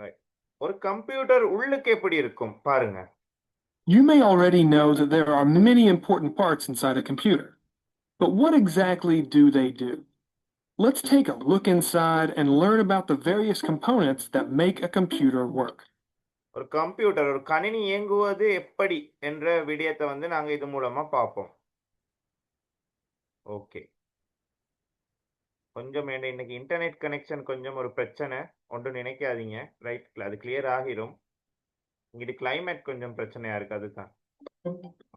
ரைட், ஒரு கம்ப்யூட்டர் உள்ளுக்கு எப்படி இருக்கும் பாருங்க.
You may already know that there are many important parts inside a computer. But what exactly do they do? Let's take a look inside and learn about the various components that make a computer work.
ஒரு computer, ஒரு கணினி இயங்குவது எப்படி என்ற விடயத்தை வந்து நாங்கள் இது மூலமா பார்ப்போம். ஓகே, கொஞ்சம் இன்னைக்கு இன்டர்நெட் கனெக்ஷன் கொஞ்சம் ஒரு பிரச்சனை, ஒன்றும் நினைக்காதீங்க. ரைட், அது கிளியர் ஆகிரும். இங்கிட்டு கிளைமேட் கொஞ்சம் பிரச்சனையா இருக்கு, அதுதான்.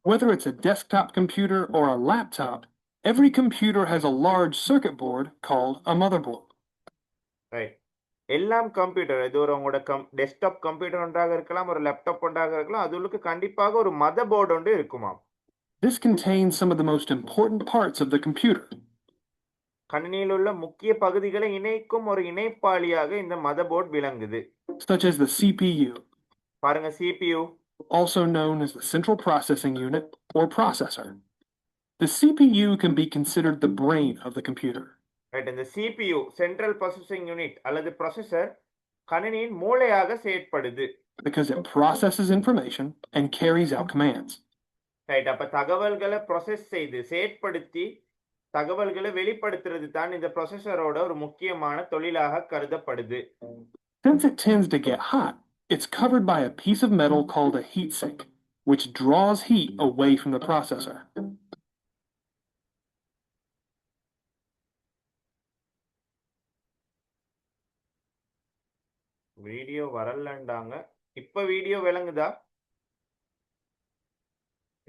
Whether it's a desktop computer or a laptop, every computer has a large circuit board called a motherboard.
Right, எல்லாம் கம்ப்யூட்டர், இது ஒரு உங்களோட டெஸ்க்டாப் கம்ப்யூட்டர் ஒன்றாக இருக்கலாம், ஒரு லேப்டாப் ஒன்றாக இருக்கலாம், அதுக்கு கண்டிப்பாக ஒரு மதர் போர்டு ஒன்று இருக்குமாம்.
This contains some of the most important parts of the computer.
கணினியில் உள்ள முக்கிய பகுதிகளை இணைக்கும் ஒரு இணைப்பாளியாக இந்த மதர் போர்டு விளங்குது.
Such as the CPU.
பாருங்க, CPU,
also known as the central processing unit or processor. The CPU can be considered the brain of the computer.
Right, இந்த CPU சென்ட்ரல் ப்ராசஸிங் யூனிட் அல்லது processor கணினியின் மூளையாக செயற்படுது.
Because it processes information and carries out commands.
Right, அப்ப தகவல்களை process செய்து செயற்படுத்தி தகவல்களை வெளிப்படுத்துறது தான் இந்த ப்ராசஸரோட ஒரு முக்கியமான தொழிலாக கருதப்படுது.
Since it tends to get hot, it's covered by a piece of metal called a heatsink, which draws heat away from the processor.
Video வரலண்டாங்க. இப்ப வீடியோ விளங்குதா?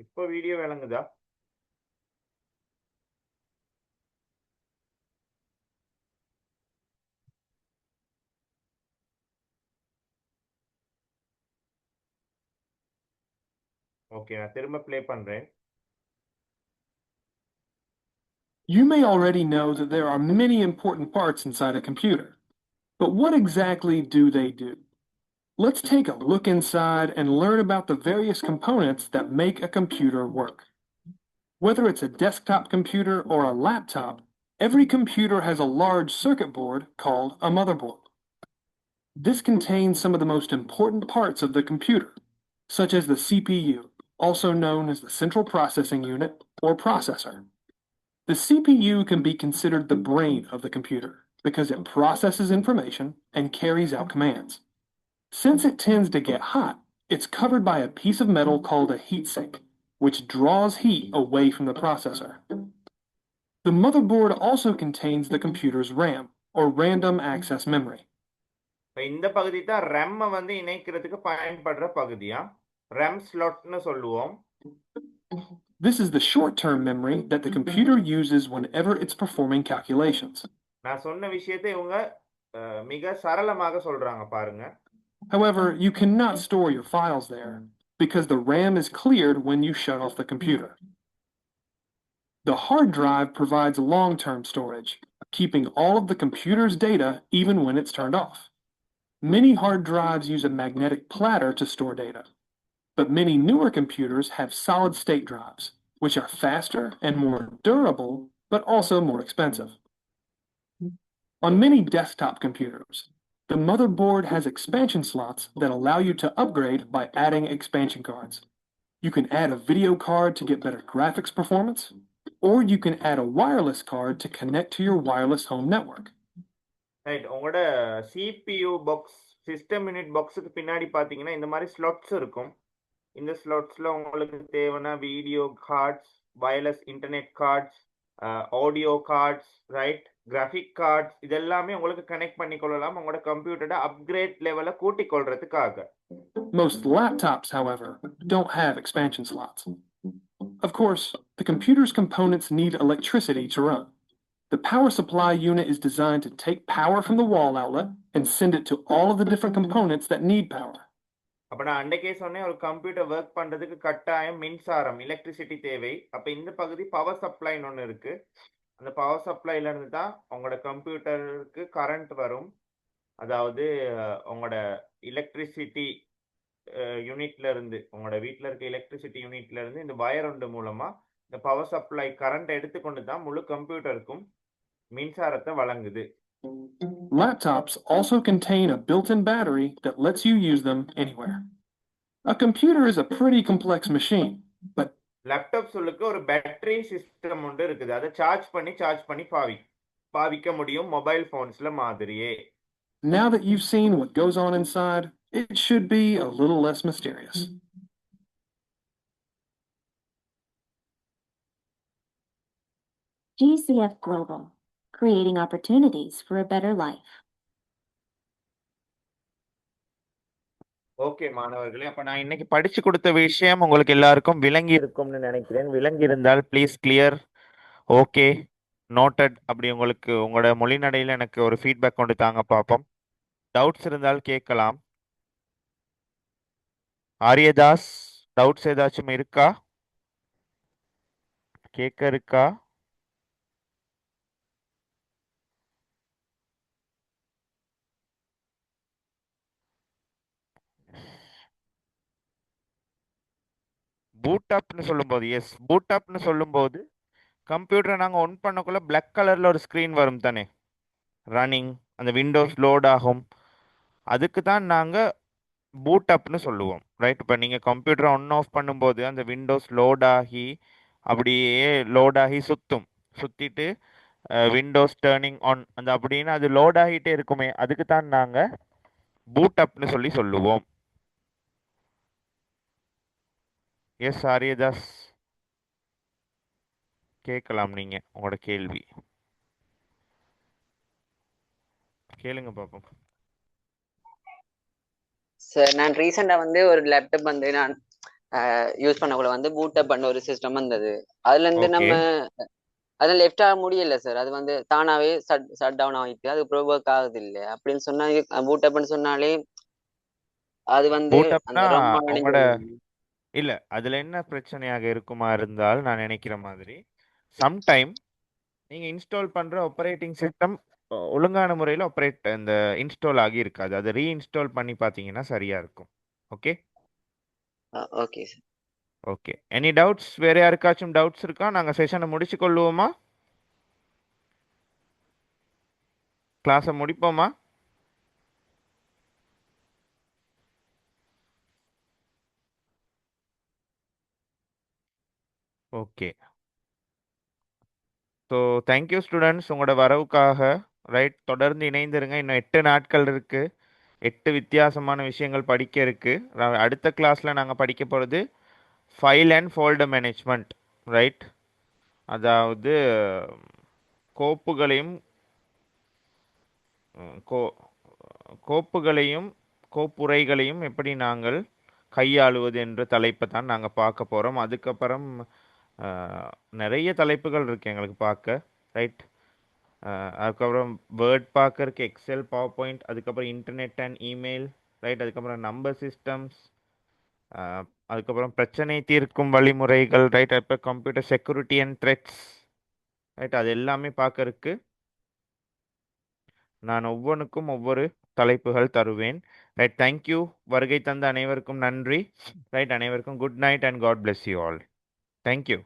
இப்ப வீடியோ விளங்குதா? ஓகே, நான் திரும்ப ப்ளே பண்றேன்.
You may already know that there are many important parts inside a computer. But what exactly do they do? Let's take a look inside and learn about the various components that make a computer work. Whether it's a desktop computer or a laptop, every computer has a large circuit board called a motherboard. This contains some of the most important parts of the computer, such as the CPU, also known as the central processing unit or processor. The CPU can be considered the brain of the computer because it processes information and carries out commands. Since it tends to get hot, it's covered by a piece of metal called a heatsink, which draws heat away from the processor. The motherboard also contains the computer's RAM, or random access memory.
இந்த பகுதி தான் RAM வந்து இணைக்கிறதுக்கு பயன்படுற பகுதியா, RAM ஸ்லாட்னு சொல்லுவோம்.
This is the short-term memory that the computer uses whenever it's performing calculations.
நான் சொன்ன விஷயத்தை இவங்க மிக சரளமாக சொல்றாங்க பாருங்க.
However, you cannot store your files there because the RAM is cleared when you shut off the computer. The hard drive provides long-term storage, keeping all of the computer's data even when it's turned off. Many hard drives use a magnetic platter to store data, but many newer computers have solid-state drives, which are faster and more durable, but also more expensive. On many desktop computers, the motherboard has expansion slots that allow you to upgrade by adding expansion cards. You can add a video card to get better graphics performance, or you can add a wireless card to connect to your wireless home network.
Right, உங்களோட CPU box, system unit பாக்ஸுக்கு பின்னாடி பார்த்தீங்கன்னா இந்த மாதிரி slots இருக்கும். இந்த ஸ்லாட்ஸில் உங்களுக்கு தேவைன்னா video cards, wireless internet cards, audio cards, right, graphic cards, இதெல்லாமே உங்களுக்கு கனெக்ட் பண்ணி கொள்ளலாம் உங்களோட கம்ப்யூட்டரோட அப்கிரேட் லெவலை கூட்டிக் கொள்றதுக்காக.
Most laptops, however, don't have expansion slots. Of course, the computer's components need electricity to run. The power supply unit is designed to take power from the wall outlet and send it to all of the different components that need power.
அப்போ நான் அன்றைக்கே சொன்னேன், ஒரு computer work பண்ணுறதுக்கு கட்டாயம் மின்சாரம், electricity தேவை. அப்போ இந்த பகுதி பவர் சப்ளைன்னு ஒன்று இருக்குது. அந்த பவர் சப்ளைலேருந்து தான் உங்களோட கம்ப்யூட்டருக்கு கரண்ட் வரும். அதாவது உங்களோட எலக்ட்ரிசிட்டி யூனிட்ல இருந்து, உங்களோட வீட்டில் இருக்க எலக்ட்ரிசிட்டி யூனிட்ல இருந்து இந்த வயர் ஒன்று மூலமா இந்த பவர் சப்ளை கரண்ட் எடுத்துக்கொண்டு தான் முழு கம்ப்யூட்டருக்கும் மின்சாரத்தை வழங்குது.
Laptops also contain a built-in battery that lets you use them anywhere. A computer is a pretty complex machine, but
லேப்டாப்ஸுக்கு ஒரு பேட்டரி சிஸ்டம் ஒன்று இருக்குது. அதை சார்ஜ் பண்ணி பாவிக்க முடியும் மொபைல் ஃபோன்ஸ்ல மாதிரியே.
Now that you've seen what goes on inside, it should be a little less mysterious.
GCF Global, creating opportunities for a better life.
Okay மாணவர்களே, அப்ப நான் இன்னைக்கு படிச்சு கொடுத்த விஷயம் உங்களுக்கு எல்லாருக்கும் விளங்கி இருக்கும்னு நினைக்கிறேன். விளங்கி இருந்தால் ப்ளீஸ் கிளியர், ஓகே, நோட்டட் அப்படி உங்களுக்கு உங்களோட மொழி நடையில் எனக்கு ஒரு ஃபீட்பேக் கொண்டு தாங்க பார்ப்போம். டவுட்ஸ் இருந்தால் கேட்கலாம். ஆரியதாஸ், டவுட்ஸ் ஏதாச்சும் இருக்கா? கேட்க இருக்கா? பூட் அப்னு சொல்லும்போது, எஸ், பூட் அப்னு சொல்லும்போது கம்ப்யூட்டரை நாங்கள் ஒன் பண்ணக்குள்ள பிளாக் கலரில் ஒரு ஸ்க்ரீன் வரும் தானே, ரன்னிங், அந்த விண்டோஸ் லோட் ஆகும். அதுக்கு தான் நாங்கள் பூட் அப்னு சொல்லுவோம், ரைட். இப்போ நீங்கள் கம்ப்யூட்டரை ஒன் ஆஃப் பண்ணும்போது அந்த விண்டோஸ் லோட் ஆகி அப்படியே லோட் ஆகி சுற்றிட்டு விண்டோஸ் டேர்னிங் ஆன் அந்த அப்படின்னு அது லோட் ஆகிட்டே இருக்குமே, அதுக்கு தான் நாங்கள் பூட் அப்னு சொல்லுவோம். எஸ் ஆரியதாஸ், கேட்கலாம், நீங்க உங்களோட கேள்வி கேளுங்க பாப்போம்.
சார், நான் ரீசெண்டா வந்து ஒரு லேப்டாப் வந்து நான் யூஸ் பண்ணக்குள்ள வந்து பூட் அப் பண்ண ஒரு சிஸ்டம் வந்தது. அதுல இருந்து
Okay.
நம்ம அதில் லெஃப்ட் ஆக முடியல சார். அது வந்து தானாவே ஷட் டவுன் ஆகிட்டு அது ப்ரோ ஒர்க் ஆகுது இல்லை அப்படின்னு சொன்னா, பூட் அப்னு சொன்னாலே அது வந்து
பூட்
அந்த
அப்னா
ரொம்ப
உங்களோட இல்ல அதுல என்ன பிரச்சனையாக இருக்குமா இருந்தால், நான் நினைக்கிற மாதிரி சம்டைம் நீங்க இன்ஸ்டால் பண்ற ஆப்பரேட்டிங் சிஸ்டம் ஒழுங்கான முறையில் இந்த இன்ஸ்டால் ஆகி இருக்காது. அதை ரீஇன்ஸ்டால் பண்ணி பார்த்தீங்கன்னா சரியா இருக்கும். Okay
okay sir.
Okay, any doubts? வேற யாருக்காச்சும் டவுட்ஸ் இருக்கா? நாங்க செஷனை முடிச்சு கொள்ளுவோமா? கிளாஸை முடிப்போமா? ஓகே, ஸோ தேங்க்யூ ஸ்டூடெண்ட்ஸ் உங்களோட வரவுக்காக. ரைட், தொடர்ந்து இணைந்திருங்க. இன்னும் 8 நாட்கள் இருக்கு. 8 வித்தியாசமான விஷயங்கள் படிக்க இருக்கு. அடுத்த கிளாஸில் நாங்கள் படிக்க போகிறது file and folder management, right. அதாவது கோப்புரைகளையும் எப்படி நாங்கள் கையாளுவது என்ற தலைப்பை தான் நாங்கள் பார்க்க போகிறோம். அதுக்கப்புறம் நிறைய தலைப்புகள் இருக்குது எங்களுக்கு பார்க்க, ரைட். அதுக்கப்புறம் வேர்ட் பார்க்கறதுக்கு எக்ஸல், பவர் பாயிண்ட், அதுக்கப்புறம் இன்டர்நெட் அண்ட் இமெயில், ரைட். அதுக்கப்புறம் நம்பர் சிஸ்டம்ஸ், அதுக்கப்புறம் பிரச்சனை தீர்க்கும் வழிமுறைகள், ரைட். அப்புறம் computer security and threads, right. அது எல்லாமே பார்க்கறதுக்கு நான் ஒவ்வொன்றுக்கும் ஒவ்வொரு தலைப்புகள் தருவேன், ரைட். தேங்க்யூ. வருகை தந்த அனைவருக்கும் நன்றி, ரைட். அனைவருக்கும் good night and God bless you all. Thank you.